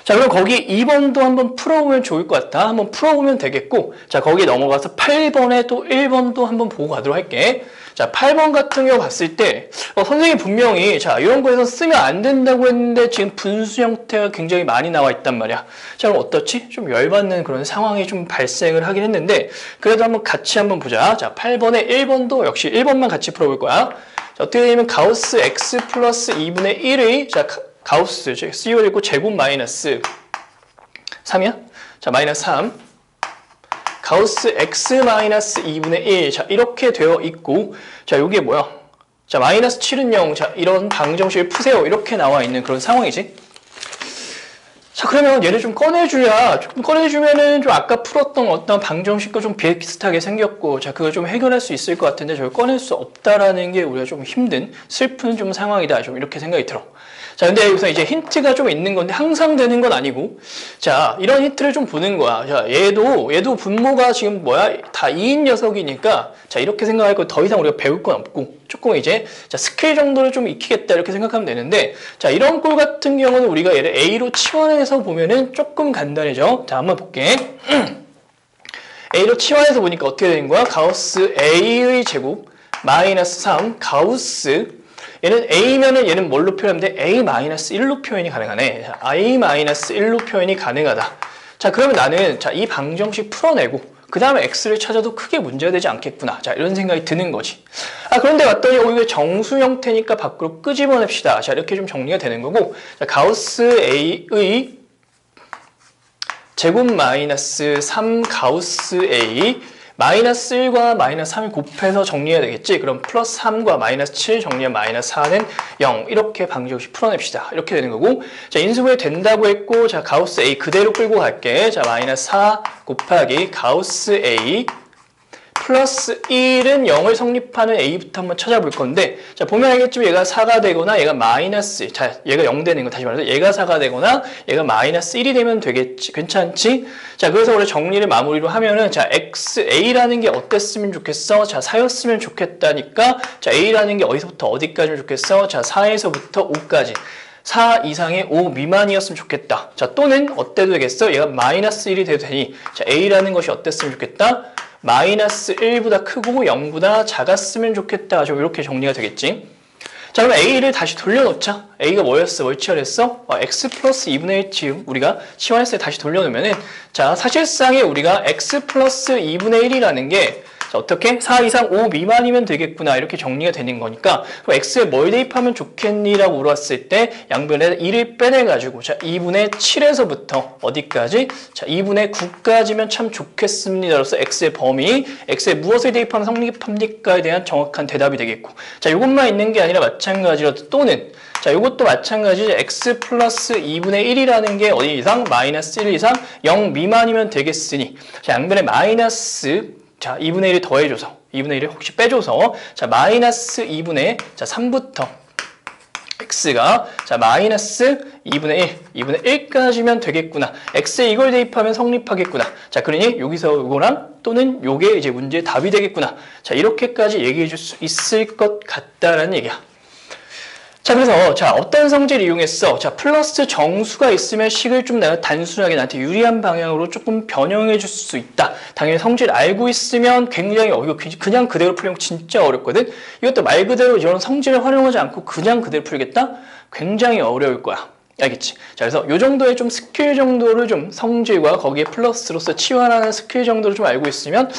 자, 그럼 거기 2번도 한번 풀어보면 좋을 것 같아. 한번 풀어보면 되겠고, 자, 거기 넘어가서 8번에 또 1번도 한번 보고 가도록 할게. 자, 8번 같은 경우 봤을 때, 선생님이 분명히, 자, 이런 거에서 쓰면 안 된다고 했는데, 지금 분수 형태가 굉장히 많이 나와 있단 말이야. 자, 그럼 어떻지? 좀 열받는 그런 상황이 좀 발생을 하긴 했는데, 그래도 한번 같이 한번 보자. 자, 8번에 1번도 역시 1번만 같이 풀어볼 거야. 자, 어떻게 되냐면, 가우스 x 플러스 2분의 1의, 자, 가우스, CO를 읽고 제곱 마이너스 3이야? 자, 마이너스 3. 가우스 x 마이너스 2분의 1. 자, 이렇게 되어 있고, 자, 여기에 뭐야? 자, 마이너스 7은 0. 자, 이런 방정식을 푸세요. 이렇게 나와 있는 그런 상황이지. 자, 그러면 얘를 좀 꺼내줘야, 조금 꺼내주면은 좀 아까 풀었던 어떤 방정식과 좀 비슷하게 생겼고, 자, 그걸 좀 해결할 수 있을 것 같은데, 저걸 꺼낼 수 없다라는 게 우리가 좀 힘든, 슬픈 좀 상황이다. 좀 이렇게 생각이 들어. 자, 근데 여기서 이제 힌트가 좀 있는 건데 항상 되는 건 아니고, 자, 이런 힌트를 좀 보는 거야. 자, 얘도 분모가 지금 뭐야? 다 2인 녀석이니까, 자, 이렇게 생각할 거 더 이상 우리가 배울 건 없고, 조금 이제, 자, 스케일 정도를 좀 익히겠다 이렇게 생각하면 되는데, 자, 이런 꼴 같은 경우는 우리가 얘를 A로 치환해서 보면은 조금 간단해져. 자, 한번 볼게. A로 치환해서 보니까 어떻게 되는 거야? 가우스 A의 제곱, 마이너스 3, 가우스, 얘는 A면은 얘는 뭘로 표현하면 돼? A-1로 표현이 가능하네. 자, A-1로 표현이 가능하다. 자, 그러면 나는, 자, 이 방정식 풀어내고, 그 다음에 X를 찾아도 크게 문제가 되지 않겠구나. 자, 이런 생각이 드는 거지. 아, 그런데 왔더니, 이게 정수 형태니까 밖으로 끄집어냅시다. 자, 이렇게 좀 정리가 되는 거고, 자, 가우스 A의 제곱 마이너스 3 가우스 A, 마이너스 1과 마이너스 3을 곱해서 정리해야 되겠지. 그럼 플러스 3과 마이너스 7 정리하면 마이너스 4는 0. 이렇게 방정식 풀어냅시다. 이렇게 되는 거고, 자, 인수분해 된다고 했고, 자, 가우스 A 그대로 끌고 갈게. 자, 마이너스 4 곱하기 가우스 A 플러스 1은 0을 성립하는 A부터 한번 찾아볼 건데, 자, 보면 알겠지만 얘가 4가 되거나 얘가 마이너스, 자, 얘가 0 되는 거 다시 말해서 얘가 4가 되거나 얘가 마이너스 1이 되면 되겠지. 괜찮지? 자, 그래서 우리 정리를 마무리로 하면은, 자, A라는 게 어땠으면 좋겠어? 자, 4였으면 좋겠다니까, 자, A라는 게 어디서부터 어디까지면 좋겠어? 자, 4에서부터 5까지. 4 이상의 5 미만이었으면 좋겠다. 자, 또는 어때도 되겠어? 얘가 마이너스 1이 돼도 되니, 자, A라는 것이 어땠으면 좋겠다? 마이너스 1보다 크고 0보다 작았으면 좋겠다. 좀 이렇게 정리가 되겠지. 자, 그럼 A를 다시 돌려놓자. A가 뭐였어? 뭘 치환했어? X 플러스 2분의 1 지금 우리가 치환했을 때 다시 돌려놓으면은, 자, 사실상에 우리가 X 플러스 2분의 1이라는 게, 자, 어떻게? 4 이상 5 미만이면 되겠구나. 이렇게 정리가 되는 거니까, 그럼 X에 뭘 대입하면 좋겠니? 라고 물었을 때, 양변에 1을 빼내가지고, 자, 2분의 7에서부터 어디까지? 자, 2분의 9까지면 참 좋겠습니다로서 X의 범위, X에 무엇을 대입하면 성립합니까에 대한 정확한 대답이 되겠고, 자, 이것만 있는 게 아니라 마찬가지로 또는, 자, 이것도 마찬가지 X 플러스 2분의 1이라는 게 어디 이상? 마이너스 1 이상 0 미만이면 되겠으니, 자, 양변에 마이너스, 자, 2분의 1을 더해줘서, 2분의 1을 혹시 빼줘서, 자, 마이너스 2분의, 자, 3부터 x가, 자, 마이너스 2분의 1, 2분의 1까지면 되겠구나. x에 이걸 대입하면 성립하겠구나. 자, 그러니 여기서 이거랑 또는 요게 이제 문제의 답이 되겠구나. 자, 이렇게까지 얘기해 줄 수 있을 것 같다라는 얘기야. 자, 그래서, 자, 어떤 성질을 이용했어? 자, 플러스 정수가 있으면 식을 좀 내가 단순하게 나한테 유리한 방향으로 조금 변형해 줄 수 있다. 당연히 성질 알고 있으면 굉장히 이거 그냥 그대로 풀면 진짜 어렵거든? 이것도 말 그대로 이런 성질을 활용하지 않고 그냥 그대로 풀겠다? 굉장히 어려울 거야. 알겠지? 자, 그래서 요 정도의 좀 스킬 정도를 좀 성질과 거기에 플러스로서 치환하는 스킬 정도를 좀 알고 있으면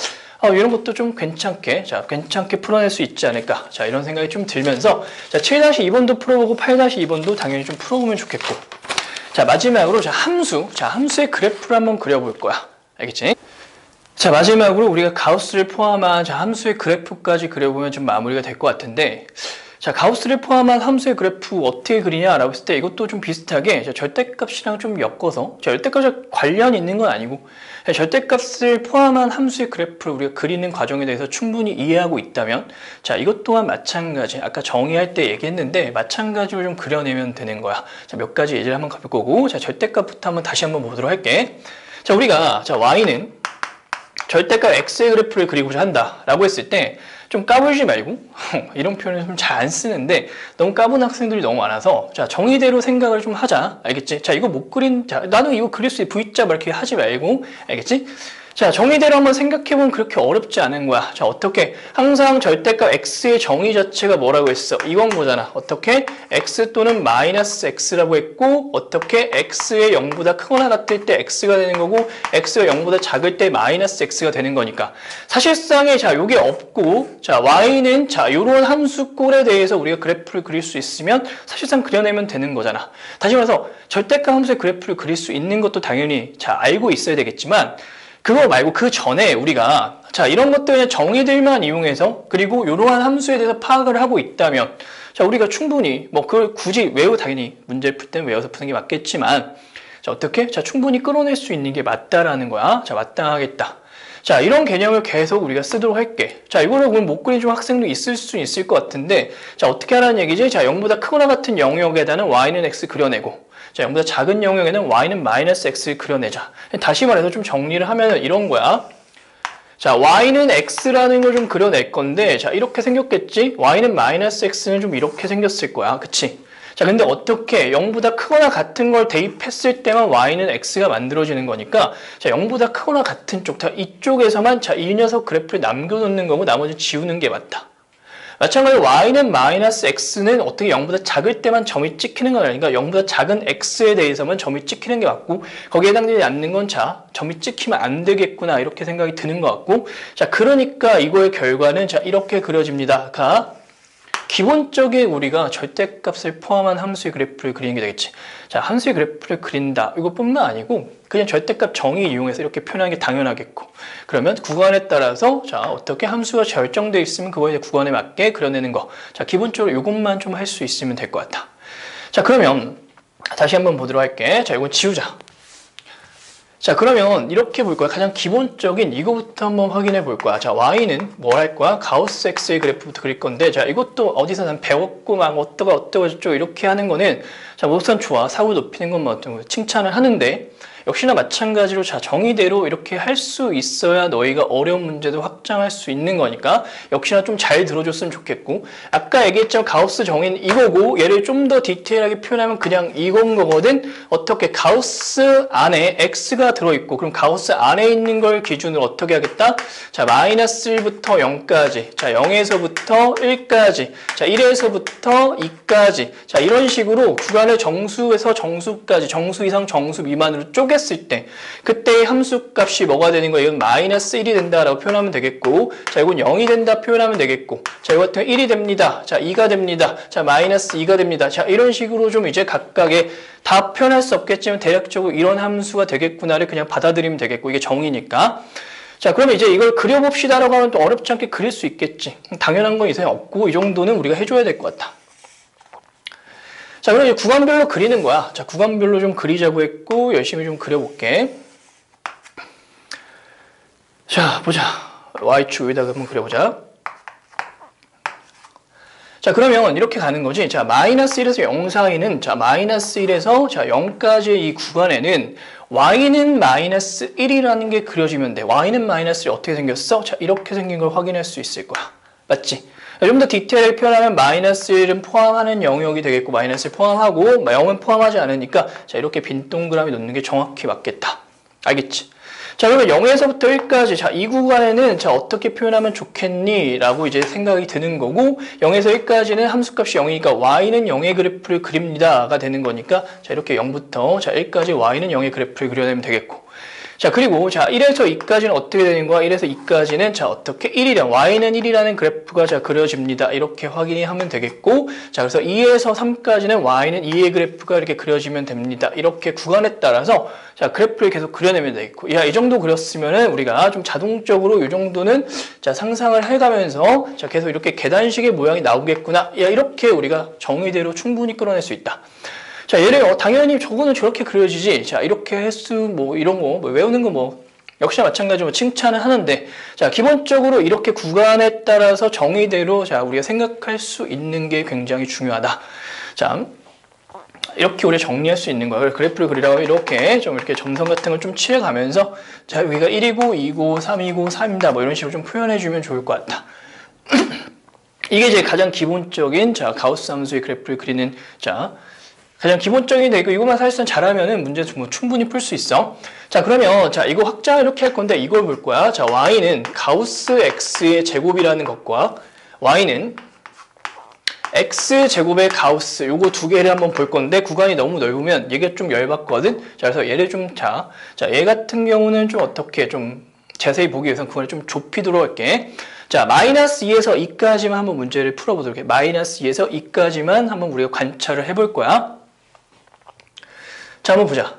이런 것도 좀 괜찮게, 자, 괜찮게 풀어낼 수 있지 않을까. 자, 이런 생각이 좀 들면서, 자, 7-2번도 풀어보고 8-2번도 당연히 좀 풀어보면 좋겠고. 자, 마지막으로, 자, 함수의 그래프를 한번 그려볼 거야. 알겠지? 자, 마지막으로 우리가 가우스를 포함한, 자, 함수의 그래프까지 그려보면 좀 마무리가 될 것 같은데, 자, 가우스를 포함한 함수의 그래프 어떻게 그리냐라고 했을 때 이것도 좀 비슷하게, 자, 절대값이랑 좀 엮어서, 자, 절대값이 관련이 있는 건 아니고, 절대값을 포함한 함수의 그래프를 우리가 그리는 과정에 대해서 충분히 이해하고 있다면, 자, 이것 또한 마찬가지, 아까 정의할 때 얘기했는데 마찬가지로 좀 그려내면 되는 거야. 자, 몇 가지 예제를 한번 가볼 거고, 자, 절대값부터 한번 다시 한번 보도록 할게. 자, 우리가, 자, y는 절대값 x의 그래프를 그리고자 한다라고 했을 때 좀 까불지 말고 이런 표현을 좀 잘 안 쓰는데 너무 까부는 학생들이 너무 많아서, 자, 정의대로 생각을 좀 하자. 알겠지? 자, 이거 못 그린, 자, 나는 이거 그릴 수 있어. V자 막 이렇게 하지 말고, 알겠지? 자, 정의대로 한번 생각해보면 그렇게 어렵지 않은 거야. 자, 어떻게? 항상 절대값 x의 정의 자체가 뭐라고 했어? 이건 거잖아. 어떻게? x 또는 마이너스 x라고 했고, 어떻게? x의 0보다 크거나 같을 때 x가 되는 거고, x가 0보다 작을 때 마이너스 x가 되는 거니까. 사실상에, 자, 요게 없고, 자, y는, 자, 요런 함수꼴에 대해서 우리가 그래프를 그릴 수 있으면 사실상 그려내면 되는 거잖아. 다시 말해서 절대값 함수의 그래프를 그릴 수 있는 것도 당연히, 자, 알고 있어야 되겠지만, 그거 말고 그 전에 우리가, 자, 이런 것들 그냥 정의들만 이용해서, 그리고 이러한 함수에 대해서 파악을 하고 있다면, 자, 우리가 충분히 뭐 그걸 굳이 당연히 문제를 풀 때는 외워서 푸는 게 맞겠지만, 자, 어떻게? 자, 충분히 끌어낼 수 있는 게 맞다라는 거야. 자, 마땅하겠다. 자, 이런 개념을 계속 우리가 쓰도록 할게. 자, 이거를 오늘 못 그린 좀 학생도 있을 수 있을 것 같은데, 자, 어떻게 하라는 얘기지? 자, 0보다 크거나 같은 영역에다는 y는 x 그려내고, 자, 0보다 작은 영역에는 y는 마이너스 x를 그려내자. 다시 말해서 좀 정리를 하면 이런 거야. 자, y는 x라는 걸 좀 그려낼 건데, 자, 이렇게 생겼겠지? y는 마이너스 x는 좀 이렇게 생겼을 거야. 그치? 자, 근데 어떻게 0보다 크거나 같은 걸 대입했을 때만 y는 x가 만들어지는 거니까, 자, 0보다 크거나 같은 쪽, 자, 이쪽에서만, 자, 이 녀석 그래프를 남겨놓는 거고 나머지 지우는 게 맞다. 마찬가지로 y는 마이너스 x는 어떻게 0보다 작을 때만 점이 찍히는 건 아니니까 0보다 작은 x에 대해서만 점이 찍히는 게 맞고, 거기에 해당되지 않는 건, 자, 점이 찍히면 안 되겠구나, 이렇게 생각이 드는 것 같고, 자, 그러니까 이거의 결과는, 자, 이렇게 그려집니다가 기본적인 우리가 절대값을 포함한 함수의 그래프를 그리는 게 되겠지. 자, 함수의 그래프를 그린다, 이것뿐만 아니고 그냥 절대값 정의 이용해서 이렇게 표현하는 게 당연하겠고, 그러면 구간에 따라서, 자, 어떻게 함수가 결정되어 있으면 그거에 구간에 맞게 그려내는 거, 자, 기본적으로 이것만 좀 할 수 있으면 될 것 같아. 자, 그러면 다시 한번 보도록 할게. 자, 이건 지우자. 자, 그러면 이렇게 볼 거야. 가장 기본적인 이거부터 한번 확인해 볼 거야. 자, y는 뭘 할 거야? 가우스 x의 그래프부터 그릴 건데, 자, 이것도 어디서 난 배웠고 막 어떠고 저쩌고 이렇게 하는 거는, 자, 우선 좋아. 사고 높이는 것만 어떤 거 칭찬을 하는데, 역시나 마찬가지로 자, 정의대로 이렇게 할 수 있어야 너희가 어려운 문제도 확장할 수 있는 거니까 역시나 좀 잘 들어줬으면 좋겠고, 아까 얘기했지만 가우스 정의는 이거고, 얘를 좀 더 디테일하게 표현하면 그냥 이건 거거든. 어떻게 가우스 안에 x가 들어있고, 그럼 가우스 안에 있는 걸 기준으로 어떻게 하겠다? 자, 마이너스 1부터 0까지, 자, 0에서부터 1까지, 자, 1에서부터 2까지, 자, 이런 식으로 구간을 정수에서 정수까지, 정수 이상 정수 미만으로 쪼갰을 때 그때의 함수 값이 뭐가 되는 거야? 이건 마이너스 1이 된다라고 표현하면 되겠고, 자, 이건 0이 된다 표현하면 되겠고, 자, 이거 같은 1이 됩니다. 자, 2가 됩니다. 자, 마이너스 2가 됩니다. 자, 이런 식으로 좀 이제 각각의 다 표현할 수 없겠지만 대략적으로 이런 함수가 되겠구나를 그냥 받아들이면 되겠고, 이게 정의니까. 자, 그러면 이제 이걸 그려봅시다라고 하면 또 어렵지 않게 그릴 수 있겠지. 당연한 건 이상이 없고, 이 정도는 우리가 해줘야 될 것 같아. 자, 그럼 이제 구간별로 그리는 거야. 자, 구간별로 좀 그리자고 했고, 열심히 좀 그려볼게. 자, 보자. Y축 위에다가 한번 그려보자. 자, 그러면 이렇게 가는 거지. 자, 마이너스 1에서 0 사이는, 자, 마이너스 1에서 자, 0까지의 이 구간에는 y는 마이너스 1이라는 게 그려지면 돼. y는 마이너스 1이 어떻게 생겼어? 자, 이렇게 생긴 걸 확인할 수 있을 거야. 맞지? 좀 더 디테일하게 표현하면 마이너스 1은 포함하는 영역이 되겠고, 마이너스 1 포함하고 0은 포함하지 않으니까, 자, 이렇게 빈 동그라미 놓는 게 정확히 맞겠다. 알겠지? 자, 그러면 0에서부터 1까지, 자, 이 구간에는, 자, 어떻게 표현하면 좋겠니? 라고 이제 생각이 드는 거고, 0에서 1까지는 함수값이 0이니까 y는 0의 그래프를 그립니다가 되는 거니까, 자, 이렇게 0부터, 자, 1까지 y는 0의 그래프를 그려내면 되겠고, 자, 그리고 자, 1에서 2까지는 어떻게 되는 거야? 1에서 2까지는 자, 어떻게 1이랑 y는 1이라는 그래프가 자, 그려집니다. 이렇게 확인하면 되겠고, 자, 그래서 2에서 3까지는 y는 2의 그래프가 이렇게 그려지면 됩니다. 이렇게 구간에 따라서 자, 그래프를 계속 그려내면 되겠고, 야, 이 정도 그렸으면은 우리가 좀 자동적으로 이 정도는 자, 상상을 해가면서 자, 계속 이렇게 계단식의 모양이 나오겠구나. 야, 이렇게 우리가 정의대로 충분히 끌어낼 수 있다. 자, 얘를 당연히 저거는 저렇게 그려지지. 자, 이렇게 횟수 뭐 이런 거 뭐 외우는 거 뭐 역시나 마찬가지로 칭찬을 하는데, 자, 기본적으로 이렇게 구간에 따라서 정의대로 자, 우리가 생각할 수 있는 게 굉장히 중요하다. 자, 이렇게 우리가 정리할 수 있는 거예요. 그래프를 그리라고 이렇게 좀 이렇게 점선 같은 걸 좀 칠해가면서, 자, 여기가 1이고 2고 3이고 3입니다. 뭐 이런 식으로 좀 표현해주면 좋을 것 같다. 이게 이제 가장 기본적인 자, 가우스 함수의 그래프를 그리는 자, 가장 기본적인 데 이것만 사실상 잘하면은 문제 뭐 충분히 풀 수 있어. 자, 그러면 자, 이거 확장을 이렇게 할 건데 이걸 볼 거야. 자, y는 가우스 x의 제곱이라는 것과 y는 x 제곱의 가우스 요거 두 개를 한번 볼 건데, 구간이 너무 넓으면 얘가 좀 열받거든. 자, 그래서 얘를 좀 자, 얘 같은 경우는 좀 어떻게 좀 자세히 보기 위해서 구간을 좀 좁히도록 할게. 자, 마이너스 2에서 2까지만 한번 문제를 풀어보도록 해. 마이너스 2에서 2까지만 한번 우리가 관찰을 해볼 거야. 자, 한번 보자.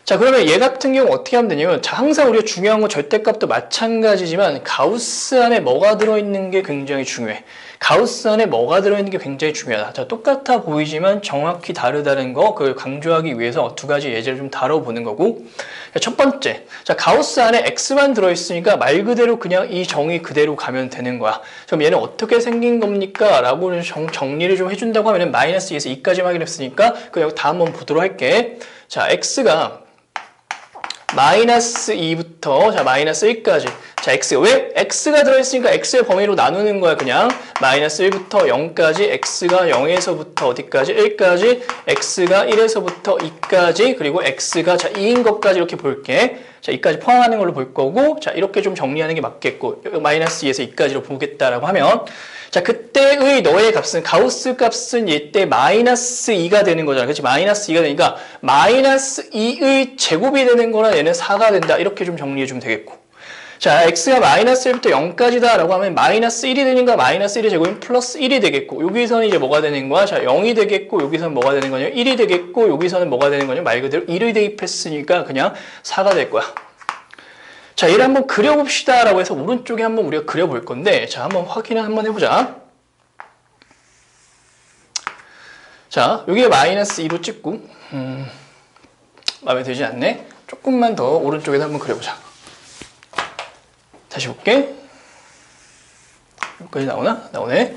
자, 그러면 얘 같은 경우 어떻게 하면 되냐면, 자, 항상 우리가 중요한 건 절대값도 마찬가지지만 가우스 안에 뭐가 들어있는 게 굉장히 중요해. 가우스 안에 뭐가 들어있는 게 굉장히 중요하다. 자, 똑같아 보이지만 정확히 다르다는 거, 그걸 강조하기 위해서 두 가지 예제를 좀 다뤄보는 거고, 자, 첫 번째, 자, 가우스 안에 x만 들어있으니까 말 그대로 그냥 이 정의 그대로 가면 되는 거야. 그럼 얘는 어떻게 생긴 겁니까? 라고 정리를 좀 해준다고 하면 마이너스 2에서 2까지 확인했으니까 그냥 다 한번 보도록 할게. 자, x가 마이너스 2부터 자, 마이너스 1까지. 자, x. 왜? x가 들어있으니까 x의 범위로 나누는 거야, 그냥. 마이너스 1부터 0까지, x가 0에서부터 어디까지? 1까지, x가 1에서부터 2까지, 그리고 x가 자, 2인 것까지 이렇게 볼게. 자, 2까지 포함하는 걸로 볼 거고, 자, 이렇게 좀 정리하는 게 맞겠고, 마이너스 2에서 2까지로 보겠다라고 하면, 자, 그때의 너의 값은, 가우스 값은 이때 마이너스 2가 되는 거잖아. 그렇지? 마이너스 2가 되니까, 마이너스 2의 제곱이 되는 거나 얘는 4가 된다. 이렇게 좀 정리해주면 되겠고. 자, x가 마이너스 1부터 0까지다 라고 하면 마이너스 1이 되니까 마이너스 1의 제곱은 플러스 1이 되겠고, 여기서는 이제 뭐가 되는 거야? 자, 0이 되겠고, 여기서는 뭐가 되는 거냐? 1이 되겠고, 여기서는 뭐가 되는 거냐? 말 그대로 1을 대입했으니까 그냥 4가 될 거야. 자, 얘를 한번 그려봅시다 라고 해서 오른쪽에 한번 우리가 그려볼 건데, 자, 한번 확인을 한번 해보자. 자, 여기에 마이너스 2로 찍고, 마음에 들지 않네? 조금만 더 오른쪽에다 한번 그려보자. 다시 볼게. 여기까지 나오나? 나오네.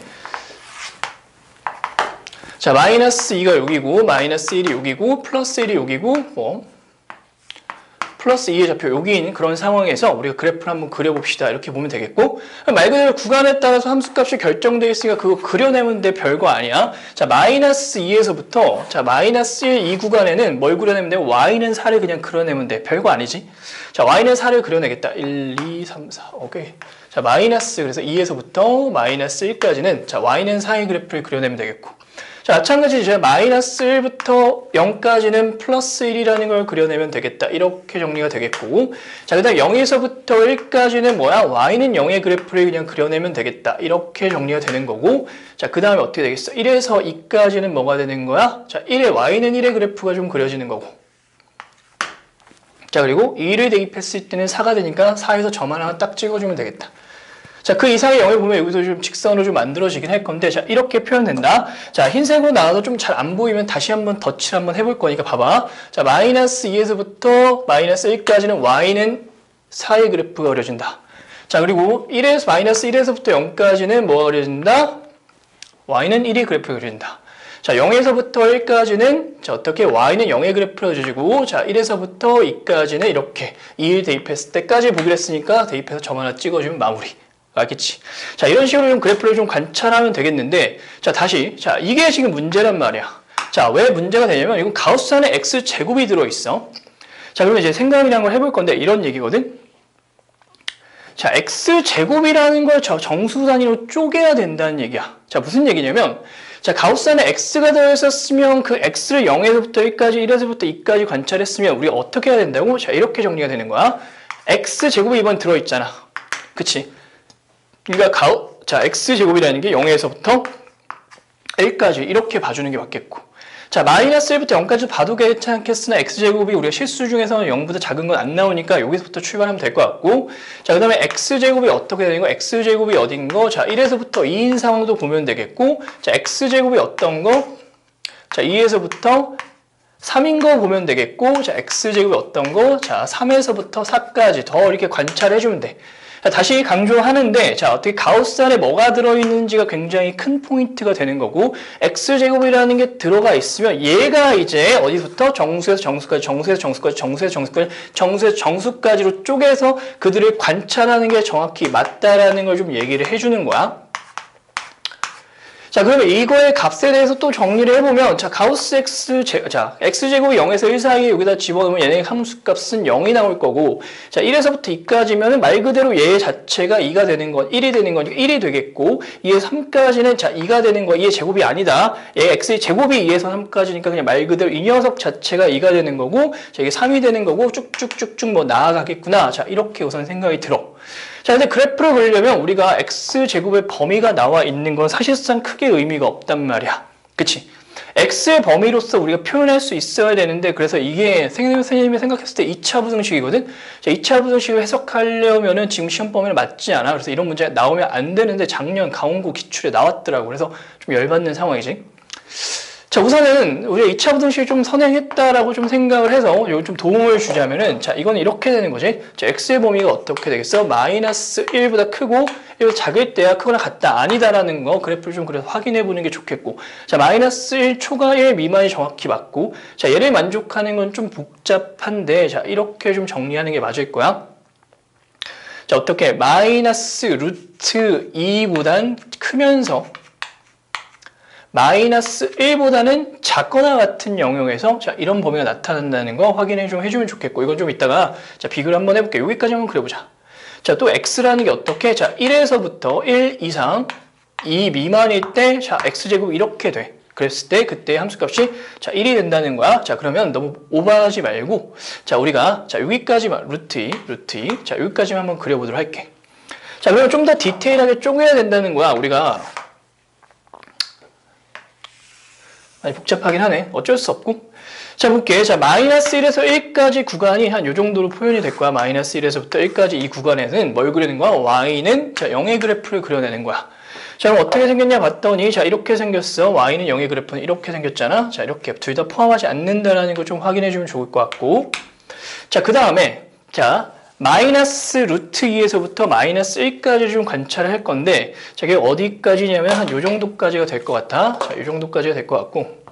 자, 마이너스 2가 여기고, 마이너스 1이 여기고, 플러스 1이 여기고, 플러스 2의 좌표 여기인 그런 상황에서 우리가 그래프를 한번 그려봅시다. 이렇게 보면 되겠고, 말 그대로 구간에 따라서 함수값이 결정되어 있으니까 그거 그려내면 돼. 별거 아니야. 자, 마이너스 2에서부터, 자, 마이너스 1, 이 구간에는 뭘 그려내면 돼? y는 4를 그냥 그려내면 돼. 별거 아니지? 자, y는 4를 그려내겠다. 1, 2, 3, 4. 오케이. 자, 마이너스, 그래서 2에서부터 마이너스 1까지는, 자, y는 4의 그래프를 그려내면 되겠고, 자, 마찬가지 이제 마이너스 1부터 0까지는 플러스 1이라는 걸 그려내면 되겠다. 이렇게 정리가 되겠고, 자, 그 다음 0에서부터 1까지는 뭐야? y는 0의 그래프를 그냥 그려내면 되겠다. 이렇게 정리가 되는 거고, 자, 그 다음에 어떻게 되겠어? 1에서 2까지는 뭐가 되는 거야? 자, y는 1의 그래프가 좀 그려지는 거고, 자, 그리고 2를 대입했을 때는 4가 되니까 4에서 점 하나 딱 찍어주면 되겠다. 자, 그 이상의 0을 보면 여기서 좀 직선으로 좀 만들어지긴 할 건데, 자, 이렇게 표현된다. 자, 흰색으로 나와서 좀 잘 안 보이면 다시 한번 덧칠 한번 해볼 거니까 봐봐. 자, 마이너스 2에서부터 마이너스 1까지는 y는 4의 그래프가 그려진다. 자, 그리고 마이너스 1에서부터 0까지는 뭐가 그려진다? y는 1의 그래프가 그려진다. 자, 0에서부터 1까지는, 자, 어떻게 y는 0의 그래프가 그려지고, 자, 1에서부터 2까지는 이렇게 2를 대입했을 때까지 보기로 했으니까 대입해서 점 하나 찍어주면 마무리. 알겠지? 자, 이런 식으로 좀 그래프를 좀 관찰하면 되겠는데, 자, 다시. 자, 이게 지금 문제란 말이야. 자, 왜 문제가 되냐면, 이건 가우스 안에 x제곱이 들어있어. 자, 그러면 이제 생각이란 걸 해볼 건데, 이런 얘기거든? 자, x제곱이라는 걸 정수 단위로 쪼개야 된다는 얘기야. 자, 무슨 얘기냐면, 자, 가우스 안에 x가 들어있었으면 그 x를 0에서부터 1까지, 1에서부터 2까지 관찰했으면 우리가 어떻게 해야 된다고? 자, 이렇게 정리가 되는 거야. x제곱이 이번 들어있잖아. 그치? 그러니까 자, x제곱이라는 게 0에서부터 1까지 이렇게 봐주는 게 맞겠고, 자, 마이너스 1부터 0까지 봐도 괜찮겠으나 x제곱이 우리가 실수 중에서는 0보다 작은 건 안 나오니까 여기서부터 출발하면 될 것 같고, 자, 그 다음에 x제곱이 어떻게 되는 거? x제곱이 어딘 거? 자, 1에서부터 2인 상황도 보면 되겠고, 자, x제곱이 어떤 거? 자, 2에서부터 3인 거 보면 되겠고, 자, x제곱이 어떤 거? 자, 3에서부터 4까지 더 이렇게 관찰해주면 돼. 다시 강조하는데, 자, 어떻게 가우스 안에 뭐가 들어있는지가 굉장히 큰 포인트가 되는 거고, x제곱이라는 게 들어가 있으면 얘가 이제 어디부터 정수에서 정수까지, 정수에서 정수까지, 정수에서 정수까지, 정수에서 정수까지로 쪼개서 그들을 관찰하는 게 정확히 맞다라는 걸 좀 얘기를 해주는 거야. 자, 그러면 이거의 값에 대해서 또 정리를 해보면, 자, 가우스 x제곱이 0에서 1 사이에 여기다 집어넣으면 얘네 함수값은 0이 나올 거고, 자, 1에서부터 2까지면은 말 그대로 얘 자체가 2가 되는 건, 1이 되는 거니까 1이 되겠고, 2에서 3까지는 자, 2가 되는 거야. 2의 제곱이 아니다. 얘 x의 제곱이 2에서 3까지니까 그냥 말 그대로 이 녀석 자체가 2가 되는 거고, 자, 이게 3이 되는 거고, 쭉쭉쭉쭉 뭐 나아가겠구나. 자, 이렇게 우선 생각이 들어. 자, 근데 그래프를 그리려면 우리가 x제곱의 범위가 나와 있는 건 사실상 크게 의미가 없단 말이야. 그치? x의 범위로서 우리가 표현할 수 있어야 되는데, 그래서 이게 선생님이 생각했을 때 2차 부등식이거든? 자, 2차 부등식을 해석하려면은 지금 시험 범위는 맞지 않아. 그래서 이런 문제가 나오면 안 되는데 작년 강원고 기출에 나왔더라고. 그래서 좀 열받는 상황이지. 자, 우선은 우리가 2차 부등식을 좀 선행했다라고 좀 생각을 해서 여기 좀 도움을 주자면은, 자, 이건 이렇게 되는 거지. 자, x의 범위가 어떻게 되겠어? 마이너스 1보다 크고 1보다 작을 때야 크거나 같다 아니다라는 거 그래프를 좀 그래서 확인해 보는 게 좋겠고, 자, 마이너스 1 초과 1 미만이 정확히 맞고, 자, 얘를 만족하는 건 좀 복잡한데, 자, 이렇게 좀 정리하는 게 맞을 거야. 자, 어떻게 마이너스 루트 2보단 크면서 마이너스 1보다는 작거나 같은 영역에서, 자, 이런 범위가 나타난다는 거 확인을 좀 해주면 좋겠고, 이건 좀 이따가, 자, 비교를 한번 해볼게요. 여기까지 한번 그려보자. 자, 또 x라는 게 어떻게? 자, 1에서부터 1 이상 2 미만일 때, 자, x제곱 이렇게 돼. 그랬을 때 그때 함수값이, 자, 1이 된다는 거야. 자, 그러면 너무 오버하지 말고, 자, 우리가, 자, 여기까지만 루트 2, 자, 여기까지만 한번 그려보도록 할게. 자, 그러면 좀 더 디테일하게 쪼개야 된다는 거야. 우리가 많이 복잡하긴 하네. 어쩔 수 없고. 자, 볼게. 자, 마이너스 1에서 1까지 구간이 한 요 정도로 표현이 될 거야. 마이너스 1에서부터 1까지 이 구간에는 뭘 그리는 거야? y는, 자, 0의 그래프를 그려내는 거야. 자, 그럼 어떻게 생겼냐 봤더니, 자, 이렇게 생겼어. y는 0의 그래프는 이렇게 생겼잖아. 자, 이렇게 둘 다 포함하지 않는다라는 걸 좀 확인해 주면 좋을 것 같고. 자, 그 다음에, 자, 마이너스 루트 2에서부터 마이너스 1까지 좀 관찰을 할 건데, 자, 이게 어디까지냐면 한 요 정도까지가 될 것 같아. 자, 요 정도까지가 될 것 같고.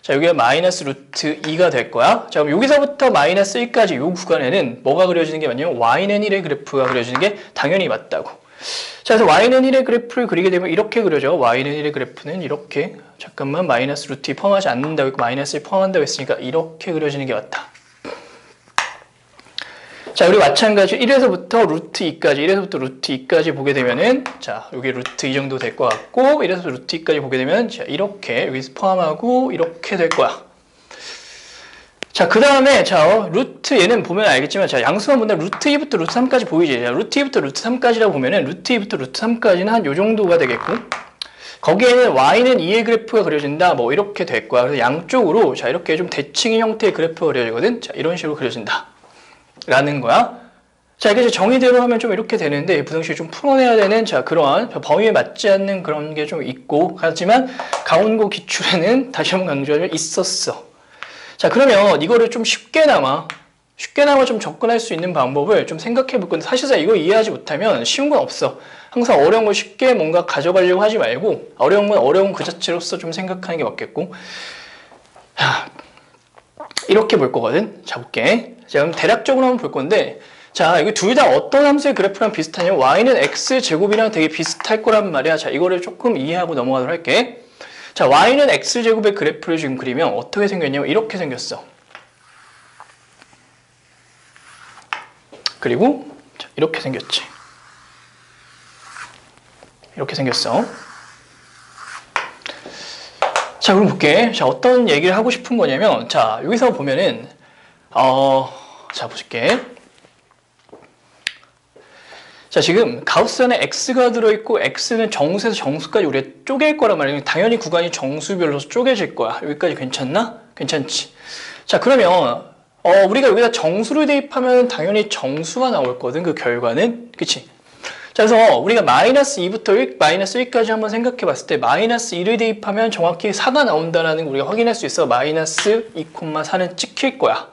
자, 여기가 마이너스 루트 2가 될 거야. 자, 그럼 여기서부터 마이너스 1까지 이 구간에는 뭐가 그려지는 게 맞냐면 y는 1의 그래프가 그려지는 게 당연히 맞다고. 자, 그래서 y는 1의 그래프를 그리게 되면 이렇게 그려져. y는 1의 그래프는 이렇게, 잠깐만, 마이너스 루트 2 포함하지 않는다고 했고 마이너스 1 포함한다고 했으니까 이렇게 그려지는 게 맞다. 자, 우리 마찬가지로 1에서부터 루트 2까지, 1에서부터 루트 2까지 보게 되면은, 자, 여기 루트 2 정도 될 것 같고, 1에서부터 루트 2까지 보게 되면, 자, 이렇게, 여기서 포함하고, 이렇게 될 거야. 자, 그 다음에, 자, 루트 얘는 보면 알겠지만, 자, 양수만 본다면 루트 2부터 루트 3까지 보이지? 자, 루트 2부터 루트 3까지라고 보면은, 루트 2부터 루트 3까지는 한 요 정도가 되겠고, 거기에는 y는 2의 그래프가 그려진다, 뭐, 이렇게 될 거야. 그래서 양쪽으로, 자, 이렇게 좀 대칭의 형태의 그래프가 그려지거든? 자, 이런 식으로 그려진다. 라는 거야. 자, 이게 정의대로 하면 좀 이렇게 되는데, 부등식을 좀 풀어내야 되는, 자, 그러한 범위에 맞지 않는 그런 게 좀 있고, 하지만, 강원고 기출에는 다시 한번 강조하면 있었어. 자, 그러면 이거를 좀 쉽게나마 좀 접근할 수 있는 방법을 좀 생각해 볼 건데, 사실상 이거 이해하지 못하면 쉬운 건 없어. 항상 어려운 걸 쉽게 뭔가 가져가려고 하지 말고, 어려운 건 어려운 그 자체로서 좀 생각하는 게 맞겠고, 자, 이렇게 볼 거거든. 자, 볼게. 자, 그럼 대략적으로 한번 볼 건데, 자, 이거 둘 다 어떤 함수의 그래프랑 비슷하냐면 y는 x제곱이랑 되게 비슷할 거란 말이야. 자, 이거를 조금 이해하고 넘어가도록 할게. 자, y는 x제곱의 그래프를 지금 그리면 어떻게 생겼냐면 이렇게 생겼어. 그리고 자, 이렇게 생겼지. 이렇게 생겼어. 자, 그럼 볼게. 자, 어떤 얘기를 하고 싶은 거냐면, 자, 여기서 보면은, 자, 보실게. 자, 지금 가우스안에 x가 들어있고, x는 정수에서 정수까지 우리가 쪼갤 거란 말이야. 당연히 구간이 정수별로 쪼개질 거야. 여기까지 괜찮나? 괜찮지? 자, 그러면, 우리가 여기다 정수를 대입하면 당연히 정수가 나올 거든, 그 결과는. 그치? 자, 그래서 우리가 마이너스 2부터 1, 마이너스 1까지 한번 생각해 봤을 때 마이너스 1을 대입하면 정확히 4가 나온다는 걸 우리가 확인할 수 있어. 마이너스 2,4는 찍힐 거야.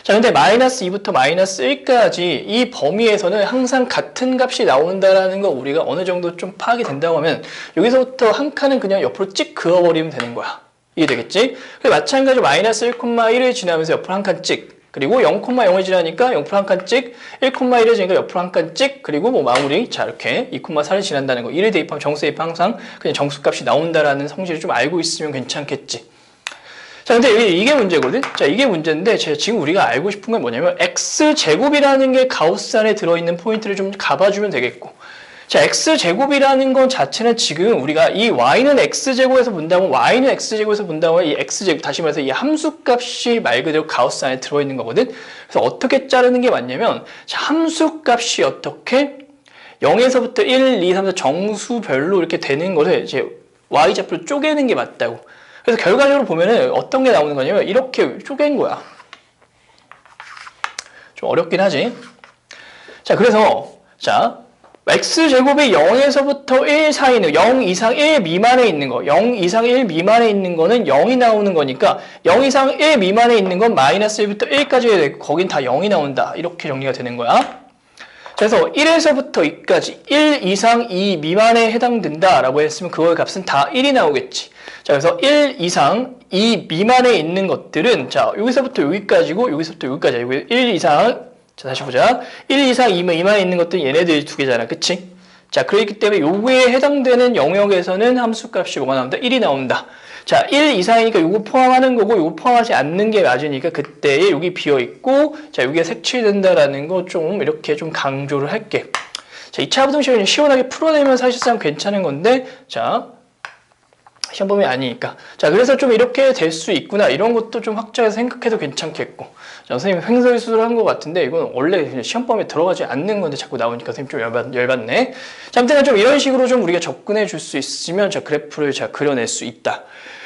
자, 근데 마이너스 2부터 마이너스 1까지 이 범위에서는 항상 같은 값이 나온다는 거 우리가 어느 정도 좀 파악이 된다고 하면 여기서부터 한 칸은 그냥 옆으로 찍 그어버리면 되는 거야. 이해되겠지? 마찬가지로 마이너스 1,1을 지나면서 옆으로 한 칸 찍. 그리고 0,0을 지나니까 옆으로 한 칸 찍, 1,1을 지나니까 옆으로 한 칸 찍, 그리고 뭐 마무리. 자, 이렇게 2,4를 지난다는 거. 1을 대입하면 정수 대입하면 항상 그냥 정수값이 나온다라는 성질을 좀 알고 있으면 괜찮겠지. 자, 근데 이게 문제거든? 자, 이게 문제인데, 지금 우리가 알고 싶은 건 뭐냐면, x제곱이라는 게 가우스 안에 들어있는 포인트를 좀 가봐주면 되겠고, 자, x제곱이라는 건 자체는 지금 우리가 이 y는 x제곱에서 본다면, y는 x제곱에서 본다면, 이 x제곱, 다시 말해서 이 함수값이 말 그대로 가우스 안에 들어있는 거거든? 그래서 어떻게 자르는 게 맞냐면, 자, 함수값이 어떻게 0에서부터 1, 2, 3, 4 정수별로 이렇게 되는 것을 이제 y좌표로 쪼개는 게 맞다고. 그래서 결과적으로 보면은 어떤 게 나오는 거냐면 이렇게 쪼갠 거야. 좀 어렵긴 하지. 자, 그래서 자, x제곱이 0에서부터 1 사이는 0 이상 1 미만에 있는 거, 0 이상 1 미만에 있는 거는 0이 나오는 거니까 0 이상 1 미만에 있는 건 마이너스 1부터 1까지 해야 되고 거긴 다 0이 나온다. 이렇게 정리가 되는 거야. 그래서 1에서부터 2까지 1 이상 2 미만에 해당된다라고 했으면 그거의 값은 다 1이 나오겠지. 자, 그래서 1 이상 2 미만에 있는 것들은 자, 여기서부터 여기까지고 여기서부터 여기까지. 1 이상, 자, 다시 보자. 1 이상 2 미만에 있는 것들은 얘네들이 두 개잖아. 그치? 자, 그렇기 때문에 요거에 해당되는 영역에서는 함수값이 뭐가 나온다? 1이 나온다. 자, 1 이상이니까 요거 포함하는 거고 요거 포함하지 않는 게 맞으니까 그때에 여기 비어있고 자, 여기가 색칠된다라는 거 좀 이렇게 좀 강조를 할게. 자, 2차 부등식을 시원하게 풀어내면 사실상 괜찮은 건데 자, 시험 범위 아니니까. 자, 그래서 좀 이렇게 될 수 있구나. 이런 것도 좀 확장해서 생각해도 괜찮겠고. 자, 선생님 횡설수설을 한 것 같은데 이건 원래 그냥 시험 범위에 들어가지 않는 건데 자꾸 나오니까 선생님 좀 열받네. 자, 아무튼 좀 이런 식으로 좀 우리가 접근해 줄 수 있으면 자, 그래프를 자, 그려낼 수 있다.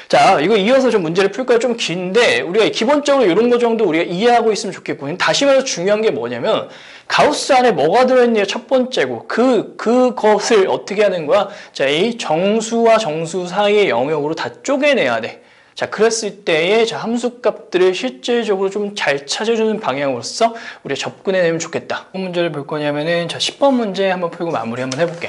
자, 이거 이어서 좀 문제를 풀까요? 좀 긴데 우리가 기본적으로 이런 거 정도 우리가 이해하고 있으면 좋겠고 다시 말해서 중요한 게 뭐냐면 가우스 안에 뭐가 들어있냐 첫 번째고 그것을 어떻게 하는 거야? 자, 이 정수와 정수 사이의 영역으로 다 쪼개내야 돼. 자, 그랬을 때의 자, 함수값들을 실질적으로 좀 잘 찾아주는 방향으로서 우리가 접근해내면 좋겠다. 어떤 문제를 볼 거냐면은 자, 10번 문제 한번 풀고 마무리 한번 해볼게.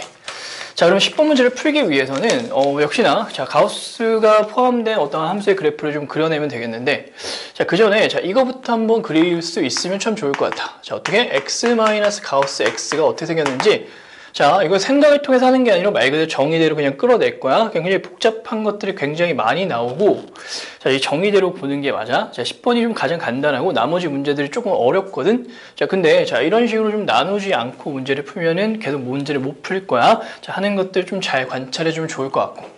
자, 그럼 10번 문제를 풀기 위해서는 역시나 자, 가우스가 포함된 어떤 함수의 그래프를 좀 그려내면 되겠는데, 자, 그 전에 자, 이거부터 한번 그릴 수 있으면 참 좋을 것 같아. 자, 어떻게 x-가우스 x가 어떻게 생겼는지, 자, 이거 생각을 통해서 하는 게 아니라 말 그대로 정의대로 그냥 끌어낼 거야. 굉장히 복잡한 것들이 굉장히 많이 나오고, 자, 이 정의대로 보는 게 맞아. 자, 10번이 좀 가장 간단하고 나머지 문제들이 조금 어렵거든. 자, 근데 자, 이런 식으로 좀 나누지 않고 문제를 풀면은 계속 문제를 못 풀 거야. 자, 하는 것들 좀 잘 관찰해 주면 좋을 것 같고.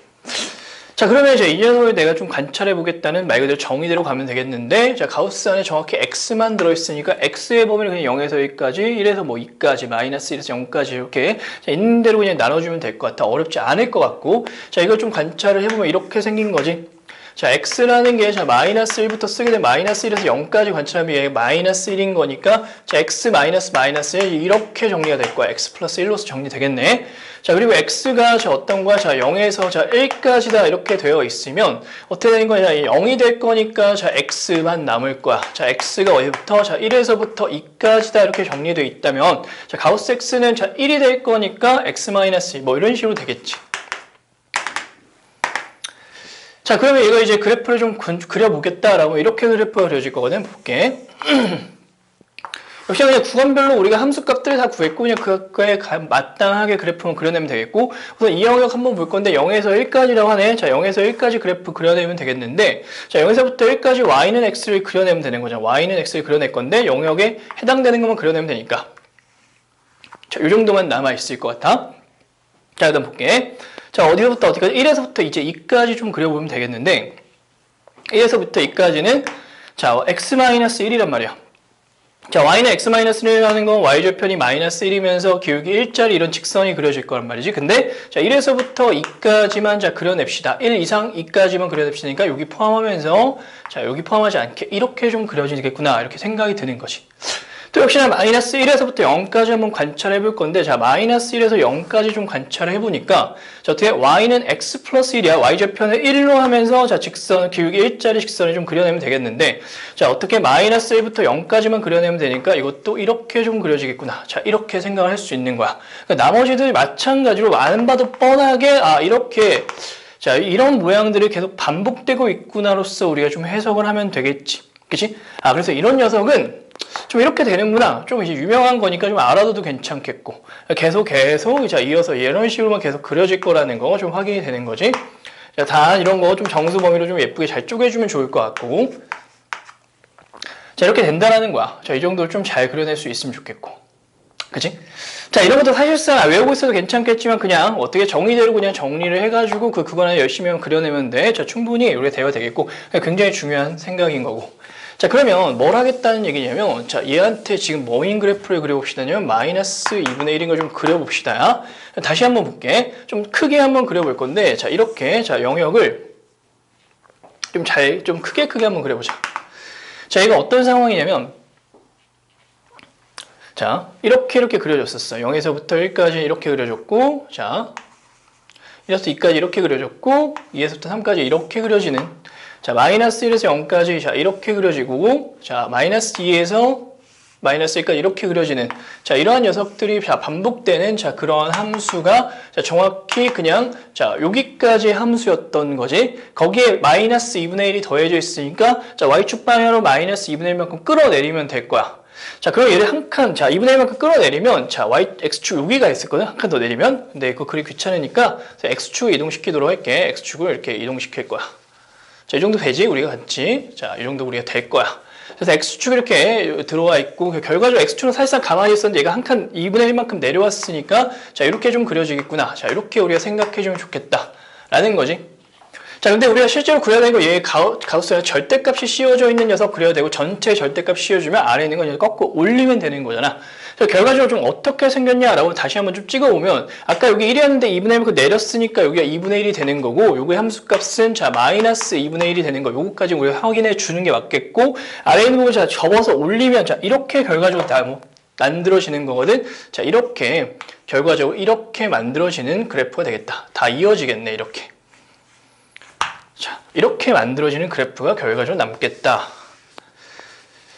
자, 그러면 이제 이 녀석을 내가 좀 관찰해 보겠다는 말 그대로 정의대로 가면 되겠는데, 자, 가우스 안에 정확히 x만 들어있으니까 x의 범위를 그냥 0에서 1까지, 1에서 뭐 2까지, 마이너스 1에서 0까지 이렇게 자, 있는 대로 그냥 나눠주면 될 것 같아. 어렵지 않을 것 같고, 자, 이걸 좀 관찰을 해보면 이렇게 생긴 거지. 자, x라는 게 자, 마이너스 1부터 쓰게 되면 마이너스 1에서 0까지 관찰하면 얘가 마이너스 1인 거니까 자, x 마이너스 마이너스 1 이렇게 정리가 될 거야. x 플러스 1로서 정리되겠네. 자, 그리고 x가 자, 어떤 거야? 자, 0에서 자, 1까지다 이렇게 되어 있으면 어떻게 되는 거냐? 0이 될 거니까 자, x만 남을 거야. 자, x가 어디부터? 자, 1에서부터 2까지다 이렇게 정리되어 있다면 자, 가우스 x는 자, 1이 될 거니까 x 마이너스 1 뭐 이런 식으로 되겠지. 자, 그러면 이거 이제 그래프를 좀 그려보겠다라고 이렇게 그래프가 그려질 거거든. 볼게. 역시 그냥 구간별로 우리가 함수값들을 다 구했고 그냥 그거에 마땅하게 그래프만 그려내면 되겠고, 우선 이 영역 한번 볼 건데 0에서 1까지라고 하네. 자, 0에서 1까지 그래프 그려내면 되겠는데, 자, 0에서부터 1까지 y는 x를 그려내면 되는 거잖아. y는 x를 그려낼 건데 영역에 해당되는 것만 그려내면 되니까. 자, 이 정도만 남아 있을 것 같아. 자, 일단 볼게. 자, 어디서부터 어디까지? 1에서부터 이제 2까지 좀 그려보면 되겠는데, 1에서부터 2까지는 자, x-1이란 말이야. 자, y는 x-1이라는 건 y절편이 마이너스 1이면서 기울기 1짜리 이런 직선이 그려질 거란 말이지. 근데 자, 1에서부터 2까지만 자, 그려냅시다. 1 이상 2까지만 그려냅시니까 여기 포함하면서 자, 여기 포함하지 않게 이렇게 좀 그려지겠구나 이렇게 생각이 드는 거지. 또 역시나 마이너스 1에서부터 0까지 한번 관찰해 볼 건데, 자, 마이너스 1에서 0까지 좀 관찰을 해보니까, 자, 어떻게 y는 x 플러스 1이야. y절편을 1로 하면서, 자, 직선, 기울기 1짜리 직선을 좀 그려내면 되겠는데, 자, 어떻게 마이너스 1부터 0까지만 그려내면 되니까 이것도 이렇게 좀 그려지겠구나. 자, 이렇게 생각을 할 수 있는 거야. 그러니까 나머지들 마찬가지로 안 봐도 뻔하게, 아, 이렇게, 자, 이런 모양들이 계속 반복되고 있구나로서 우리가 좀 해석을 하면 되겠지. 그치? 아, 그래서 이런 녀석은 좀 이렇게 되는구나. 좀 이제 유명한 거니까 좀 알아둬도 괜찮겠고. 계속 자, 이어서 이런 식으로만 계속 그려질 거라는 거 좀 확인이 되는 거지. 자, 다 이런 거 좀 정수 범위로 좀 예쁘게 잘 쪼개주면 좋을 것 같고. 자, 이렇게 된다라는 거야. 자, 이 정도를 좀 잘 그려낼 수 있으면 좋겠고. 그치? 자, 이런 것도 사실상 외우고 있어도 괜찮겠지만 그냥 어떻게 정의대로 그냥 정리를 해가지고 그거는 열심히 그려내면 돼. 자, 충분히 우리가 대화가 되겠고. 굉장히 중요한 생각인 거고. 자, 그러면 뭘 하겠다는 얘기냐면, 자, 얘한테 지금 뭐인 그래프를 그려봅시다면, 마이너스 2분의 1인 걸 좀 그려봅시다. 다시 한번 볼게. 좀 크게 한번 그려볼 건데, 자, 이렇게, 자, 영역을 좀 크게 한번 그려보자. 자, 이거 어떤 상황이냐면, 자, 이렇게 그려줬었어. 0에서부터 1까지 이렇게 그려줬고, 자, 1에서 2까지 이렇게 그려줬고, 2에서부터 3까지 이렇게 그려지는, 자, 마이너스 1에서 0까지 자, 이렇게 그려지고, 자, 마이너스 2에서 마이너스 1까지 이렇게 그려지는, 자, 이러한 녀석들이 자, 반복되는 자, 그러한 함수가 자, 정확히 그냥 자, 여기까지 함수였던 거지. 거기에 마이너스 2분의 1이 더해져 있으니까 자, y축 방향으로 마이너스 2분의 1만큼 끌어내리면 될 거야. 자, 그럼 얘를 한 칸, 자, 2분의 1만큼 끌어내리면, 자, x축 여기가 있었거든? 한 칸 더 내리면. 근데 그거 그리 귀찮으니까 x축을 이동시키도록 할게. x축을 이렇게 이동시킬 거야. 자, 이 정도 되지? 우리가 같이. 자, 이 정도 우리가 될 거야. 그래서 X축이 이렇게 들어와 있고, 결과적으로 X축은 사실상 가만히 있었는데 얘가 한 칸 2분의 1만큼 내려왔으니까, 자, 이렇게 좀 그려지겠구나. 자, 이렇게 우리가 생각해주면 좋겠다. 라는 거지. 자, 근데 우리가 실제로 그려야 되는 거, 얘 가우스에 절대값이 씌워져 있는 녀석 그려야 되고, 전체 절대값 씌워주면 아래에 있는 건 거꾸로 올리면 되는 거잖아. 그래서 결과적으로 좀 어떻게 생겼냐라고 다시 한번 좀 찍어보면, 아까 여기 1이었는데 2분의 1그 내렸으니까 여기가 2분의 1이 되는 거고, 요거의 함수값은 자, 마이너스 2분의 1이 되는 거. 요거까지 우리가 확인해 주는 게 맞겠고, 아래에 있는 부분 자, 접어서 올리면, 자, 이렇게 결과적으로 다 만들어지는 거거든. 자, 이렇게, 결과적으로 이렇게 만들어지는 그래프가 되겠다. 다 이어지겠네, 이렇게. 자. 이렇게 만들어지는 그래프가 결과적으로 남겠다.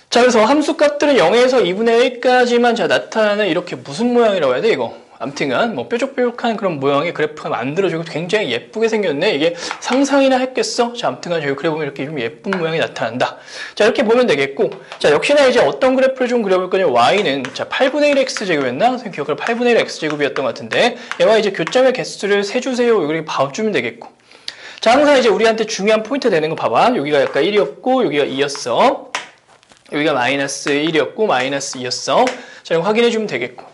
자, 그래서 함수 값들은 0에서 2분의 1까지만 자, 나타나는 이렇게 무슨 모양이라고 해야 돼, 이거? 암튼간 뭐 뾰족뾰족한 그런 모양의 그래프가 만들어지고 굉장히 예쁘게 생겼네. 이게 상상이나 했겠어? 자, 암튼간 저희 그려보면 이렇게 좀 예쁜 모양이 나타난다. 자, 이렇게 보면 되겠고, 자, 역시나 이제 어떤 그래프를 좀 그려볼 거냐? y는 자 8분의 1 x제곱이었나? 선생님 기억을 8분의 1 x제곱이었던 것 같은데, 얘와 이제 교점의 개수를 세주세요. 이렇게 봐주면 되겠고. 자, 항상 이제 우리한테 중요한 포인트 되는 거 봐봐. 여기가 약간 1이었고, 여기가 2였어. 여기가 마이너스 1이었고, 마이너스 2였어. 자, 이거 확인해주면 되겠고.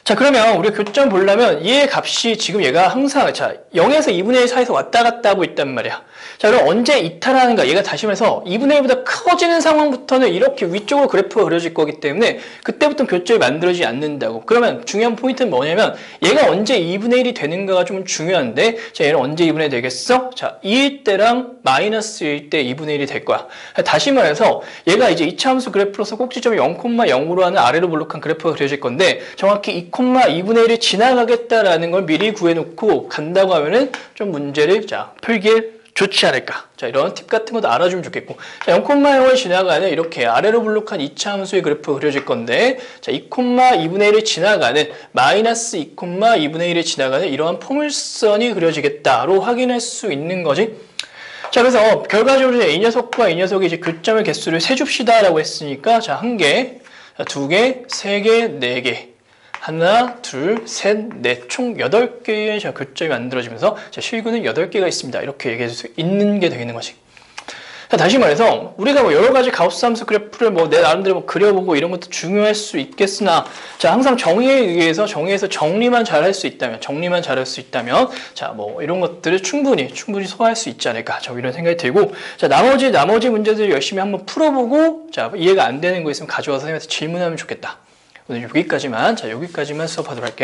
자, 그러면 우리가 교점 보려면 얘의 값이 지금 얘가 항상 자 0에서 2분의 1 사이에서 왔다 갔다 하고 있단 말이야. 자, 그럼 언제 이탈하는가? 얘가 다시 말해서 2분의 1보다 커지는 상황부터는 이렇게 위쪽으로 그래프가 그려질 거기 때문에 그때부터 교점이 만들어지지 않는다고. 그러면 중요한 포인트는 뭐냐면 얘가 언제 2분의 1이 되는가가 좀 중요한데, 자, 얘는 언제 2분의 1이 되겠어? 자, 2일 때랑 마이너스 1일 때 2분의 1이 될 거야. 다시 말해서 얘가 이제 이차함수 그래프로서 꼭지점이 0,0으로 하는 아래로 볼록한 그래프가 그려질 건데, 정확히 2분의 1이 지나가겠다라는 걸 미리 구해놓고 간다고 하면은 좀 문제를 자 풀기 좋지 않을까. 자, 이런 팁 같은 것도 알아주면 좋겠고. 자, 0,0을 지나가는 이렇게 아래로 볼록한 2차 함수의 그래프가 그려질 건데, 자, 2,2분의 1을 지나가는 마이너스 2,2분의 1을 지나가는 이러한 포물선이 그려지겠다로 확인할 수 있는 거지. 자, 그래서 결과적으로 이 녀석과 이 녀석이 이제 교점의 개수를 세줍시다라고 했으니까, 자, 1개, 2개, 3개, 4개. 하나, 둘, 셋, 넷, 총 8개의 교점이 만들어지면서 실구는 8개가 있습니다. 이렇게 얘기할 수 있는 게 되는 것이. 자, 다시 말해서 우리가 뭐 여러 가지 가우스 함수 그래프를 뭐 내 나름대로 뭐 그려보고 이런 것도 중요할 수 있겠으나, 자, 항상 정의에서 정리만 잘 할 수 있다면, 자, 뭐 이런 것들을 충분히 소화할 수 있지 않을까. 자, 이런 생각이 들고, 자, 나머지 문제들을 열심히 한번 풀어보고, 자, 이해가 안 되는 거 있으면 가져와서 선생님한테 질문하면 좋겠다. 오늘 여기까지만 수업하도록 할게요.